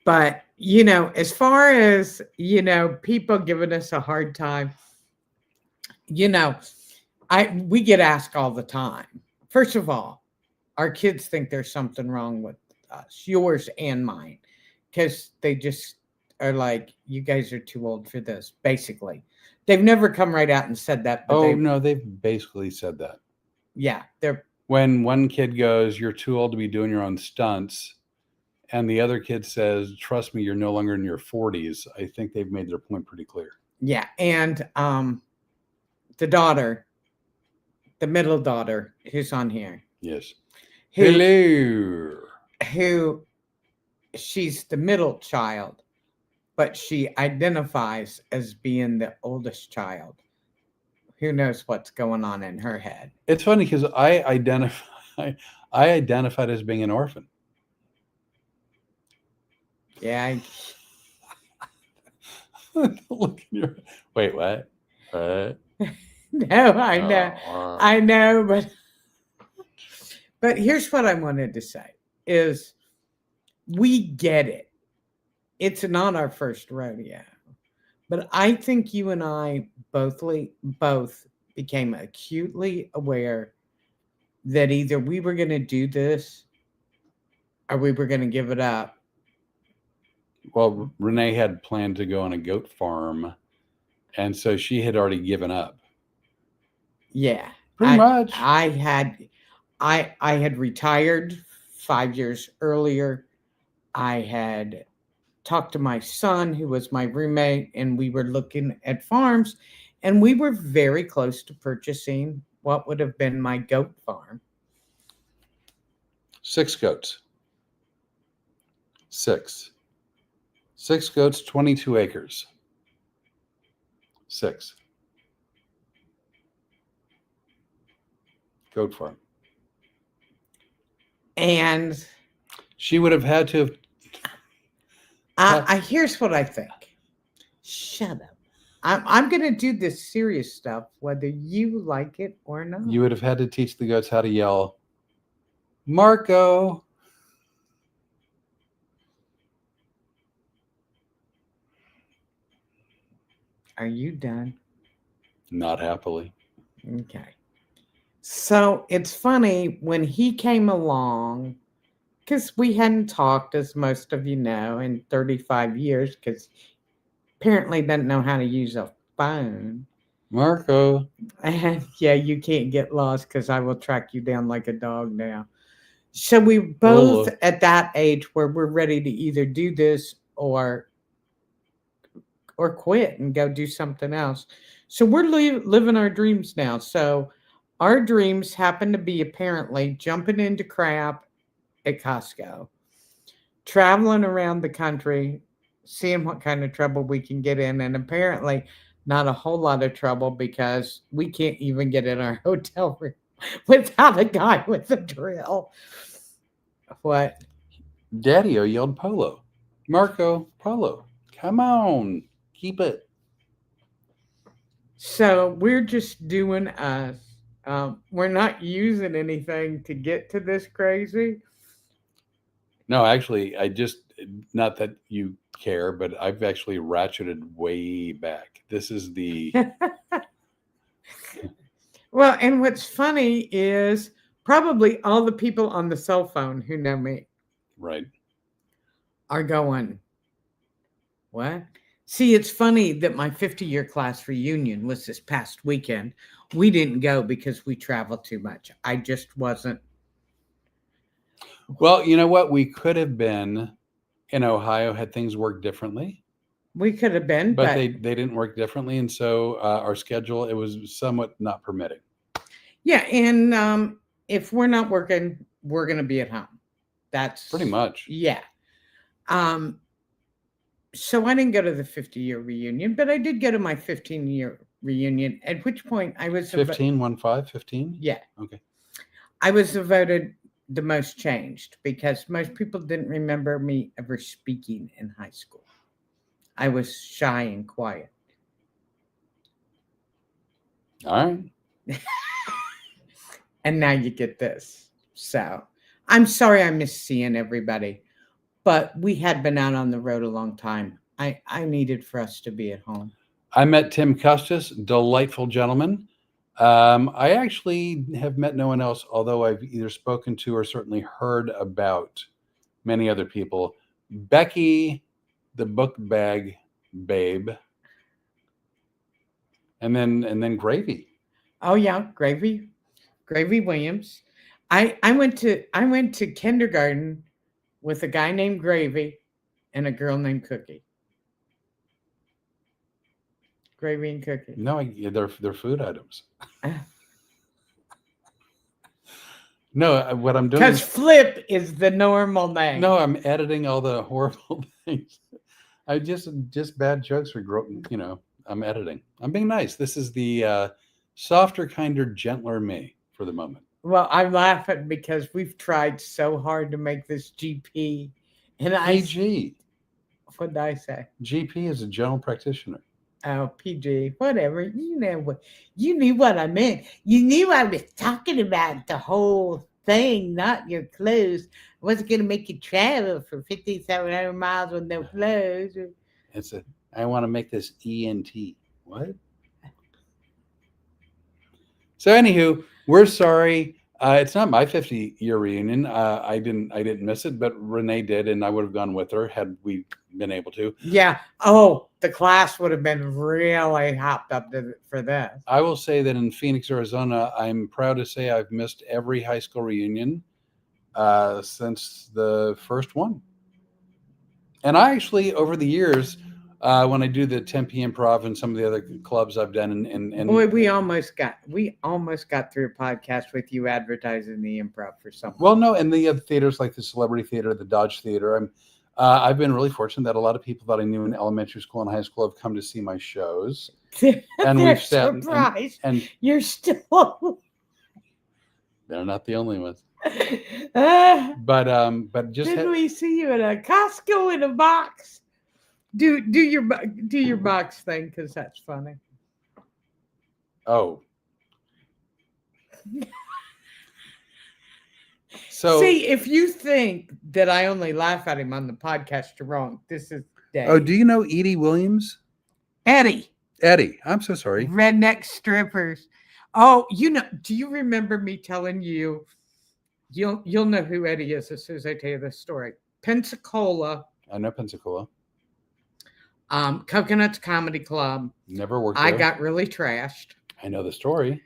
But, you know, as far as, you know, people giving us a hard time, you know, we get asked all the time. First of all, our kids think there's something wrong with us, yours and mine, because they just are like, you guys are too old for this, basically. They've never come right out and said that, but Oh, they, no, they've basically said that. yeah, they're, When one kid goes, "You're too old to be doing your own stunts," and the other kid says, "Trust me, you're no longer in your 40s," I think they've made their point pretty clear. yeah. And the daughter, the middle daughter who's on here, Yes. who, Hello. who she's the middle child, but she identifies as being the oldest child. Who knows what's going on in her head? It's funny because I identified as being an orphan. Yeah, Look in your wait, what? What? no, I know, Oh, I know, but here's what I wanted to say is we get it. It's not our first rodeo, but I think you and I both became acutely aware that either we were going to do this or we were going to give it up. well, Renee had planned to go on a goat farm, and so she had already given up. Yeah, Pretty much. I had retired 5 years earlier. I had talked to my son, who was my roommate, and we were looking at farms, and we were very close to purchasing what would have been my goat farm. 6 goats. 6. 6 goats, 22 acres. 6. Goat farm. And She would have had to have. I here's what I think. Shut up. I'm going to do this serious stuff, whether you like it or not. You would have had to teach the goats how to yell, Marco. Are you done? Not happily. Okay. So it's funny when he came along, because we hadn't talked, as most of you know, in 35 years, because apparently doesn't know how to use a phone. Marco. And yeah, you can't get lost because I will track you down like a dog now. So we both at that age where we're ready to either do this or quit and go do something else. So we're living our dreams now. So our dreams happen to be apparently jumping into crap at Costco, traveling around the country, seeing what kind of trouble we can get in, and apparently not a whole lot of trouble because we can't even get in our hotel room without a guy with a drill. What? Daddy-o yelled polo. Marco, polo. Come on. Keep it. So we're just doing us. We're not using anything to get to this crazy. No, actually, not that you care, but I've actually ratcheted way back. This is the. Well, and what's funny is probably all the people on the cell phone who know me Right. are going, what? See, it's funny that my 50-year class reunion was this past weekend. We didn't go because we travel too much. I just wasn't. Well, you know what? We could have been in Ohio had things worked differently. We could have been, but they didn't work differently, and so our schedule, it was somewhat not permitting. Yeah, and if we're not working, we're going to be at home. That's pretty much. Yeah. So I didn't go to the 50-year reunion, but I did go to my 15-year reunion, at which point I was 15, 15? Yeah. Okay. I was voted the most changed because most people didn't remember me ever speaking in high school. I was shy and quiet. All right. And now you get this. So I'm sorry I miss seeing everybody. but we had been out on the road a long time. I needed for us to be at home. I met Tim Custis, delightful gentleman. I actually have met no one else, although I've either spoken to or certainly heard about many other people. Becky, the book bag babe, and then Gravy. Oh yeah, Gravy Williams. I went to kindergarten with a guy named Gravy and a girl named Cookie. Gravy and Cookie. No, they're food items. No, what I'm doing Because is Flip is the normal name. no, I'm editing all the horrible things. I just bad jokes for I'm editing. I'm being nice. This is the softer, kinder, gentler me for the moment. Well, I'm laughing because we've tried so hard to make this GP. And PG. What did I say? GP is a general practitioner. Oh, PG, whatever. You knew what I meant. You knew I was talking about the whole thing, not your clothes. I wasn't going to make you travel for 5,700 miles with no clothes. I want to make this ENT. What? So, anywho, we're sorry. It's not my 50-year reunion. I didn't miss it, but Renee did, and I would have gone with her had we been able to. Yeah. Oh, the class would have been really hopped up for this. I will say that in Phoenix, Arizona, I'm proud to say I've missed every high school reunion since the first one. And I actually, over the years, when I do the Tempe Improv and some of the other clubs I've done, and boy, we almost got through a podcast with you advertising the improv for something. Well, no, and the other theaters like the Celebrity Theater, the Dodge Theater. I've been really fortunate that a lot of people that I knew in elementary school and high school have come to see my shows, and we've sat surprised. And you're still. They're not the only ones. But just didn't we see you in a Costco in a box? Do your box thing because that's funny. Oh. So see, if you think that I only laugh at him on the podcast, you're wrong. This is Dave. Oh, do you know Edie Williams? Eddie. I'm so sorry. Redneck strippers. Oh, do you remember me telling you? You'll know who Eddie is as soon as I tell you this story. Pensacola. I know Pensacola. Coconuts Comedy Club. Never worked there. I got really trashed. I know the story.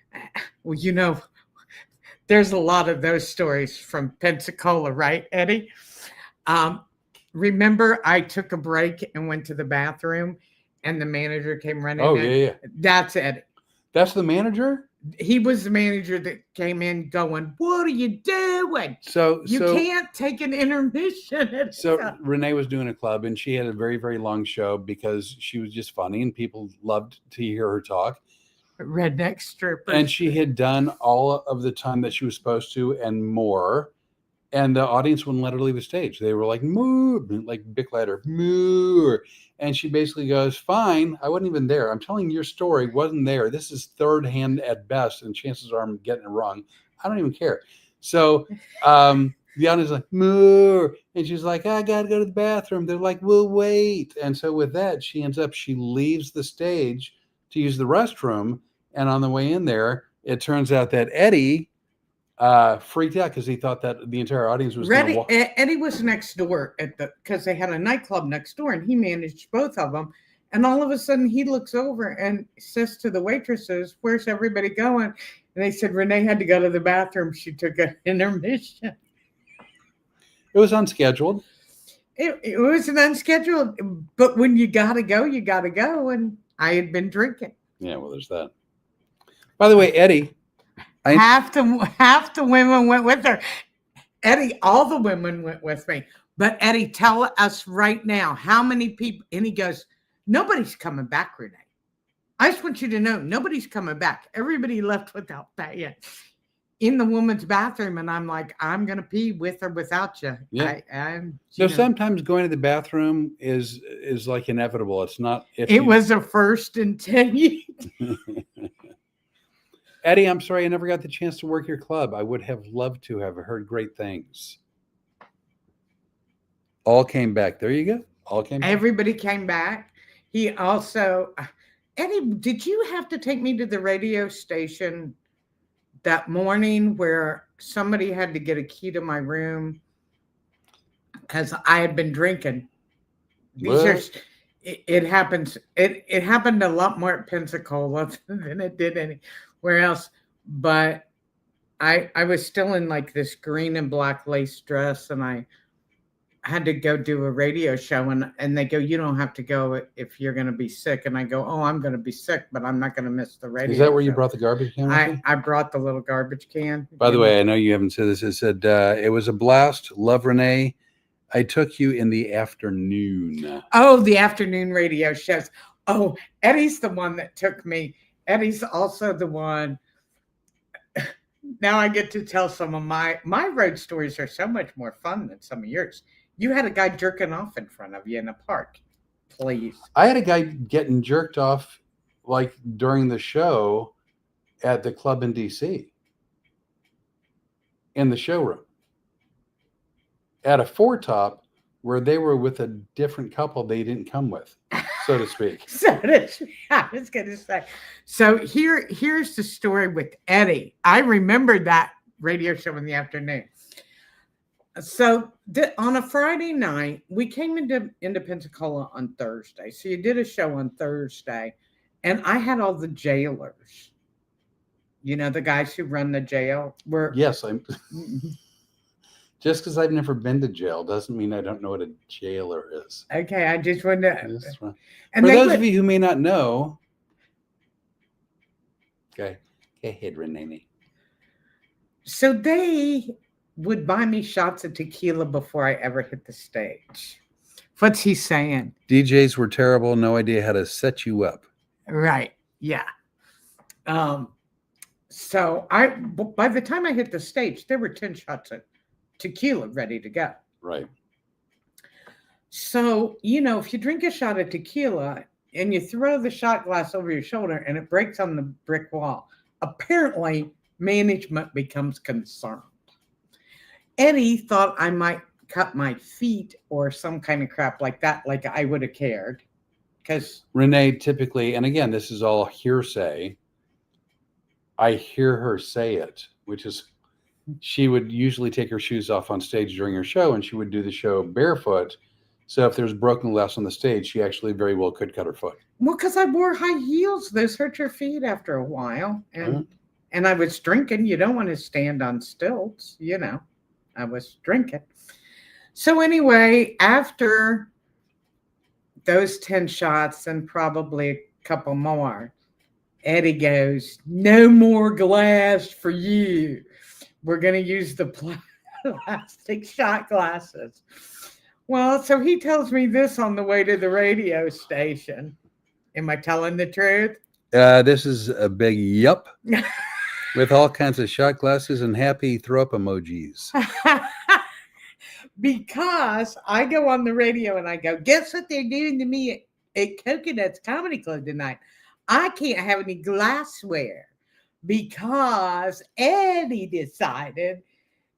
Well, there's a lot of those stories from Pensacola, right, Eddie? Remember I took a break and went to the bathroom and the manager came running in? Yeah. That's Eddie. That's the manager? He was the manager that came in going, what are you doing? So you can't take an intermission. So Renee was doing a club and she had a very, very long show because she was just funny and people loved to hear her talk. Redneck stripper. And she had done all of the time that she was supposed to and more. And the audience wouldn't let her leave the stage. They were like, moo, like big letter, moo. And she basically goes, fine, I wasn't even there. I'm telling your story, wasn't there. This is third hand at best, and chances are I'm getting it wrong. I don't even care. So the audience is like, moo. And she's like, I got to go to the bathroom. They're like, we'll wait. And so with that, she leaves the stage to use the restroom. And on the way in there, it turns out that Eddie freaked out because he thought that the entire audience was going to walk. Eddie was next door because they had a nightclub next door and he managed both of them. And all of a sudden he looks over and says to the waitresses, where's everybody going? And they said, Renee had to go to the bathroom. She took an intermission. It was unscheduled. It was an unscheduled, but when you got to go, you got to go. And I had been drinking. Yeah, well, there's that. By the way, Eddie. Half the women went with her. Eddie, all the women went with me. But Eddie, tell us right now how many people. And he goes, nobody's coming back, Renee. I just want you to know nobody's coming back. Everybody left without paying in the woman's bathroom. And I'm like, I'm going to pee with or without you. Yeah. Sometimes going to the bathroom is like inevitable. It's not. It was a first and 10 years. Eddie, I'm sorry I never got the chance to work your club. I would have loved to have heard great things. All came back. There you go. All came back. Everybody came back. He also, Eddie, did you have to take me to the radio station that morning where somebody had to get a key to my room because I had been drinking? These are, What? it happens. It happened a lot more at Pensacola than it did anywhere else. But I was still in like this green and black lace dress, and I had to go do a radio show, and they go, you don't have to go if you're going to be sick. And I go, oh, I'm going to be sick, but I'm not going to miss the radio Is that where you show. brought the garbage can with you? I brought the little garbage can. By the way, I know you haven't said this. It said, it was a blast. Love, Rene'nay. I took you in the afternoon. Oh, the afternoon radio shows. Oh, Eddie's the one that took me. Eddie's also the one. Now I get to tell some of my road stories are so much more fun than some of yours. You had a guy jerking off in front of you in a park. Please. I had a guy getting jerked off like during the show at the club in DC in the showroom at a four-top where they were with a different couple they didn't come with, so to speak. I was going to say. So here's the story with Eddie. I remember that radio show in the afternoon. So on a Friday night, we came into Pensacola on Thursday. So you did a show on Thursday, and I had all the jailers. You know, the guys who run the jail were. Yes, I'm. Just because I've never been to jail doesn't mean I don't know what a jailer is. Okay, I just wanted to. And for those of you who may not know, okay, go ahead, Rene'nay. So they would buy me shots of tequila before I ever hit the stage. What's he saying? DJs were terrible. No idea how to set you up. Right. Yeah. So by the time I hit the stage, there were 10 shots of tequila ready to go. Right. So, you know, if you drink a shot of tequila and you throw the shot glass over your shoulder and it breaks on the brick wall, apparently management becomes concerned. Eddie thought I might cut my feet or some kind of crap like that, like I would have cared. Because Rene'nay typically, and again, this is all hearsay, I hear her say it, which is she would usually take her shoes off on stage during her show, and she would do the show barefoot. So if there's broken glass on the stage, she actually very well could cut her foot. Well, because I wore high heels. Those hurt your feet after a while. And I was drinking. You don't want to stand on stilts, you know. I was drinking. So anyway, after those 10 shots and probably a couple more, Eddie goes, no more glass for you. We're going to use the plastic shot glasses. Well, so he tells me this on the way to the radio station. Am I telling the truth? This is a big yup. With all kinds of shot glasses and happy throw up emojis. Because I go on the radio and I go, guess what they're doing to me at Coconut's Comedy Club tonight? I can't have any glassware because Eddie decided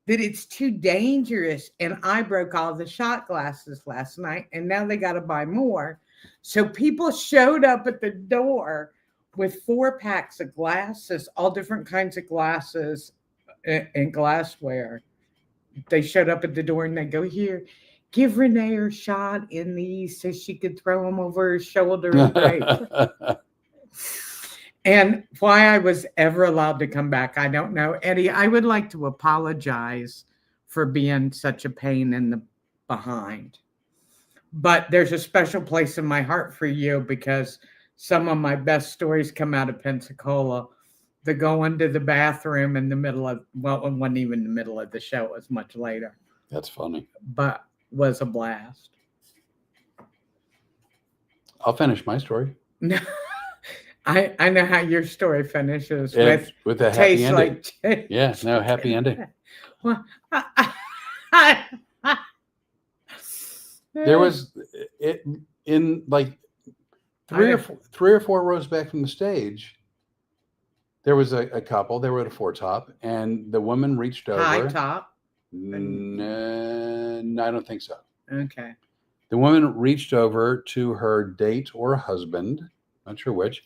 that it's too dangerous. And I broke all the shot glasses last night and now they got to buy more. So people showed up at the door with 4 packs of glasses, all different kinds of glasses and glassware. They showed up at the door and they go, here, give Rene'nay her shot in these so she could throw them over her shoulder and break. And why I was ever allowed to come back, I don't know. Eddie, I would like to apologize for being such a pain in the behind. But there's a special place in my heart for you because some of my best stories come out of Pensacola. The going to the bathroom in the middle of, well, it wasn't even the middle of the show. It was much later. That's funny. But was a blast. I'll finish my story. No, I know how your story finishes with a happy ending. Like yeah, no, happy ending. Well, There was it in like three or four rows back from the stage. There was a couple. They were at a 4-top, and the woman reached over. High top. No, I don't think so. Okay. The woman reached over to her date or husband, not sure which,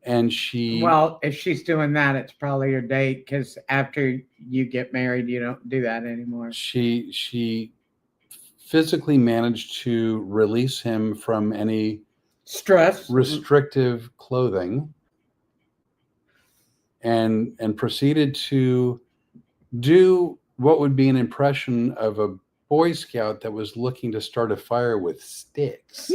and she Well, if she's doing that, it's probably her date because after you get married, you don't do that anymore. she physically managed to release him from any Stress. restrictive clothing and proceeded to do what would be an impression of a Boy Scout that was looking to start a fire with sticks.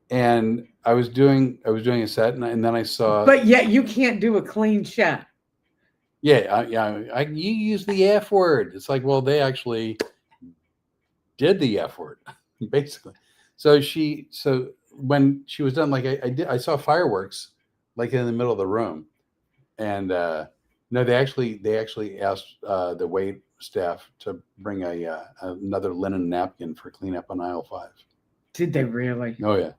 And I was doing a set, and then I saw. But yet you can't do a clean shot. Yeah, you use the F word. It's like, well, they actually did the F word, basically. So when she was done, like I saw fireworks, like in the middle of the room, and no, they actually asked the wait staff to bring another linen napkin for cleanup on aisle 5. Did they really? Oh yeah.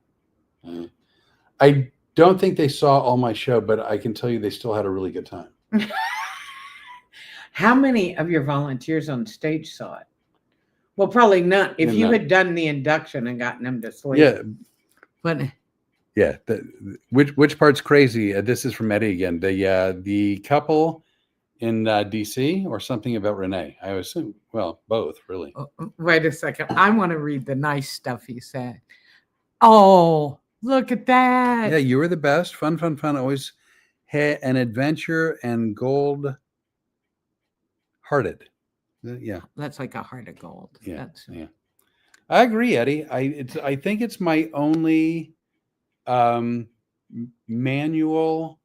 I don't think they saw all my show, but I can tell you they still had a really good time. How many of your volunteers on stage saw it? Well, probably none. If you had done the induction and gotten them to sleep. Yeah. But yeah, which part's crazy? This is from Eddie again. The couple in DC or something about Rene'nay. I assume, well, both really. Wait a second. I want to read the nice stuff he said. Oh, look at that. Yeah, you were the best. Fun. Always had an adventure and gold hearted. Yeah. That's like a heart of gold. Yeah. Yeah. I agree, Eddie. I think it's my only manual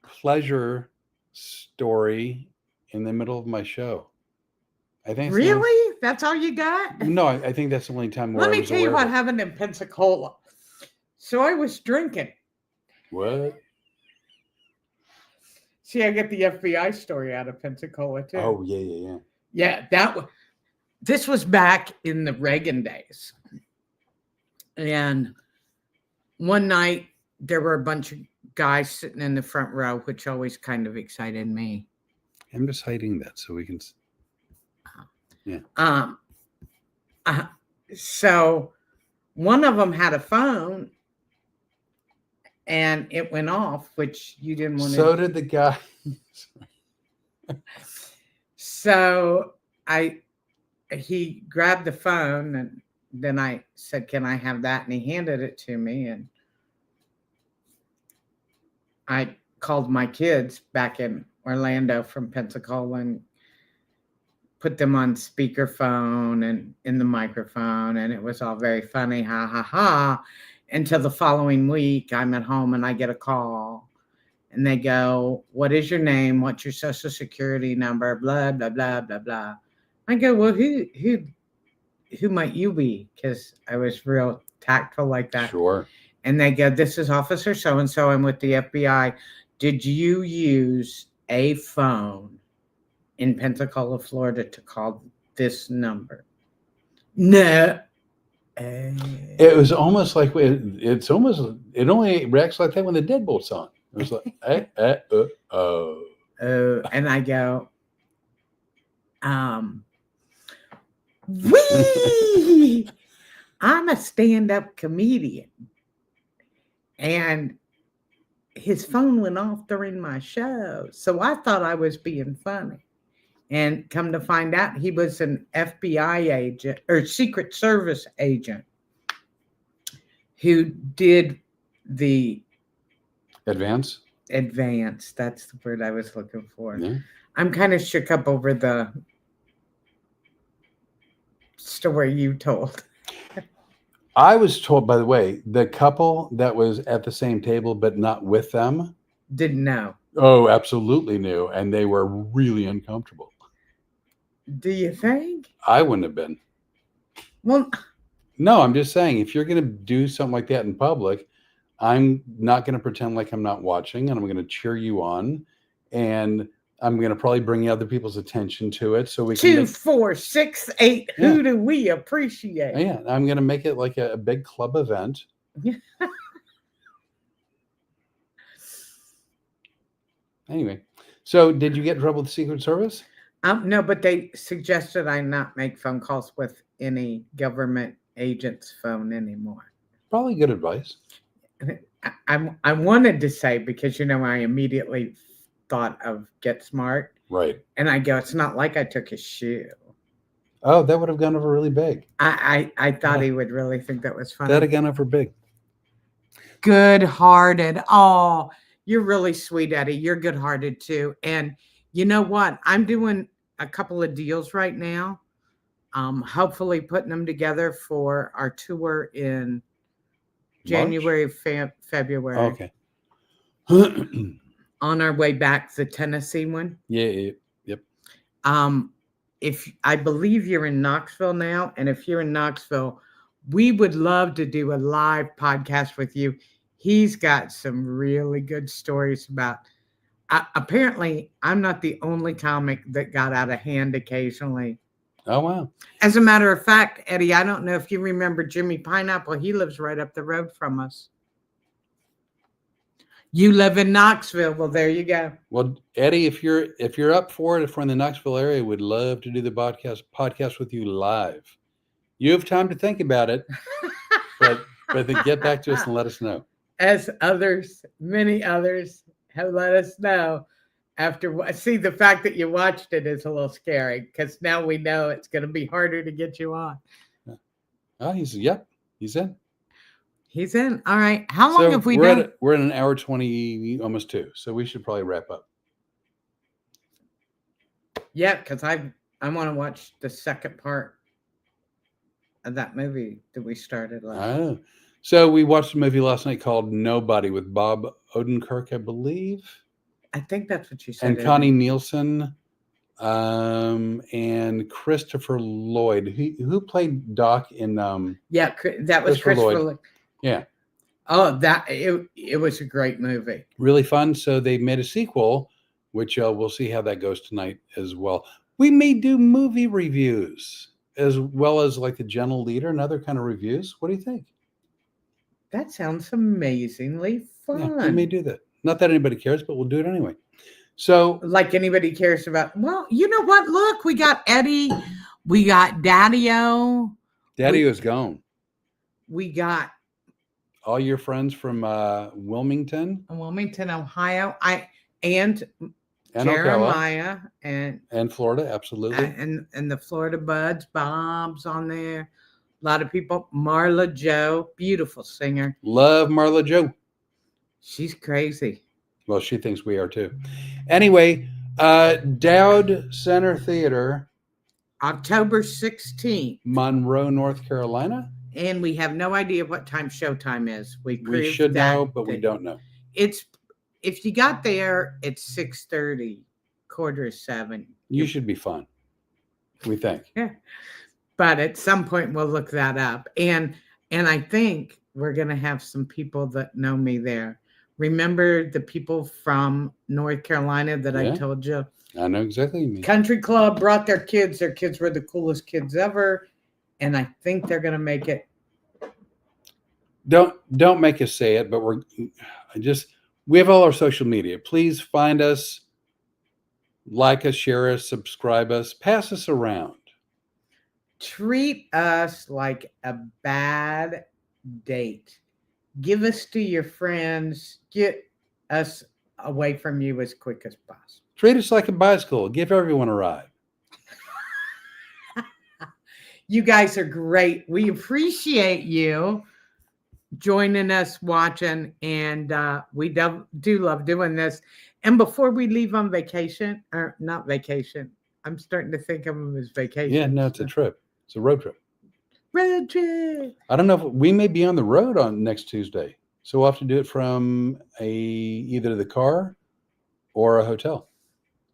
pleasure story in the middle of my show. I think really? That's all you got? No, I think that's the only time where Let me tell you what happened in Pensacola. So I was drinking. What? See, I get the FBI story out of Pensacola too. Oh, yeah. Yeah, this was back in the Reagan days. And one night there were a bunch of guys sitting in the front row, which always kind of excited me. I'm just hiding that so we can. Yeah. So one of them had a phone and it went off, which you didn't want to. So did the guy. So he grabbed the phone and then I said, "Can I have that?" And he handed it to me and I called my kids back in Orlando from Pensacola and put them on speakerphone and in the microphone, and it was all very funny, ha ha ha. Until the following week, I'm at home and I get a call, and they go, "What is your name? What's your social security number? Blah blah blah blah blah." I go, "Well, who might you be?" Because I was real tactful like that. Sure. And they go, "This is Officer so and so. I'm with the FBI. Did you use a phone in Pensacola, Florida, to call this number?" No. It was almost like it only reacts like that when the deadbolt's on. It was like, and I go, wee! I'm a stand-up comedian. And his phone went off during my show. So I thought I was being funny. And come to find out, he was an FBI agent or Secret Service agent who did the advance. That's the word I was looking for. Yeah. I'm kind of shook up over the story you told. I was told, by the way, the couple that was at the same table but not with them didn't know. Oh, absolutely knew, and they were really uncomfortable. Do you think? I wouldn't have been. Well, no, I'm just saying, if you're going to do something like that in public, I'm not going to pretend like I'm not watching, and I'm going to cheer you on, and I'm going to probably bring other people's attention to it, so we 2, 4, 6, 8. Yeah. Who do we appreciate? Yeah, I'm going to make it like a big club event. Anyway, so did you get in trouble with the Secret Service? No, but they suggested I not make phone calls with any government agent's phone anymore. Probably good advice. I wanted to say, because I immediately thought of Get Smart, Right. and I go, it's not like I took his shoe. Oh, that would have gone over really big. I thought he would really think that was funny. That'd have gone over big. Good-hearted. Oh, you're really sweet, Eddie. You're good-hearted too. And you know what? I'm doing a couple of deals right now. Hopefully putting them together for our tour in January, February. Okay. On our way back, the Tennessee one. Yeah. Yep. If I believe you're in Knoxville now, and if you're in Knoxville, we would love to do a live podcast with you. He's got some really good stories about. Apparently, I'm not the only comic that got out of hand occasionally. Oh, wow. As a matter of fact, Eddie, I don't know if you remember Jimmy Pineapple. He lives right up the road from us. You live in Knoxville. Well, there you go. Well, Eddie, if you're up for it, if we're in the Knoxville area, we'd love to do the podcast with you live. You have time to think about it, but then get back to us and let us know. As many others have let us know. See, the fact that you watched it is a little scary, because now we know it's going to be harder to get you on. Oh, he's in. He's in. All right. How long have we done? We're in an hour 20, almost 2. So we should probably wrap up. Yeah, because I want to watch the second part of that movie that we started last. Oh. So we watched a movie last night called Nobody with Bob Odenkirk, I believe. I think that's what you said. And Connie Nielsen, and Christopher Lloyd, who played Doc in. Yeah, that was Christopher Lloyd. Yeah. Oh, it was a great movie. Really fun. So they made a sequel, which we'll see how that goes tonight as well. We may do movie reviews as well as like the Gentle Leader and other kind of reviews. What do you think? That sounds amazingly fun. Yeah, we may do that. Not that anybody cares, but we'll do it anyway. So, like anybody cares about. Well, you know what? Look, we got Eddie. We got Daddy-O. Daddy-O's gone. We got all your friends from Wilmington, Ohio. And Jeremiah and Florida, absolutely. And the Florida Buds, Bob's on there. A lot of people. Marla Joe, beautiful singer. Love Marla Joe. She's crazy. Well, she thinks we are too. Anyway, Dowd Center Theater, October 16th, Monroe, North Carolina. And we have no idea what time showtime is. We should know, but we don't know. If you got there, it's 6:30, 6:45. You should be fine, we think. Yeah. But at some point we'll look that up. And I think we're going to have some people that know me there. Remember the people from North Carolina that I told you? I know exactly what you mean. Country Club brought their kids. Their kids were the coolest kids ever. And I think they're going to make it. Don't make us say it, but we have all our social media. Please find us, like us, share us, subscribe us, pass us around. Treat us like a bad date. Give us to your friends. Get us away from you as quick as possible. Treat us like a bicycle. Give everyone a ride. You guys are great. We appreciate you joining us, watching, and we do love doing this. And before we leave on vacation, or not vacation, I'm starting to think of them as vacation. Yeah, no, it's a trip. It's a road trip. Road trip. I don't know if we may be on the road on next Tuesday, so we'll have to do it from either the car or a hotel.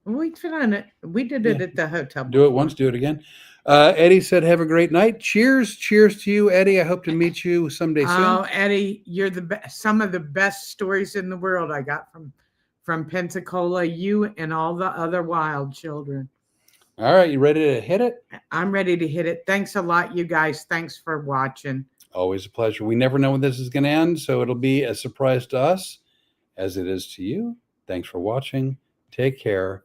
We did it at the hotel. Do it once, do it again. Eddie said, "Have a great night." Cheers to you, Eddie. I hope to meet you someday soon. Oh, Eddie, you're some of the best stories in the world I got from Pensacola. You and all the other wild children. All right, you ready to hit it? I'm ready to hit it. Thanks a lot, you guys. Thanks for watching. Always a pleasure. We never know when this is going to end, so it'll be a surprise to us as it is to you. Thanks for watching. Take care.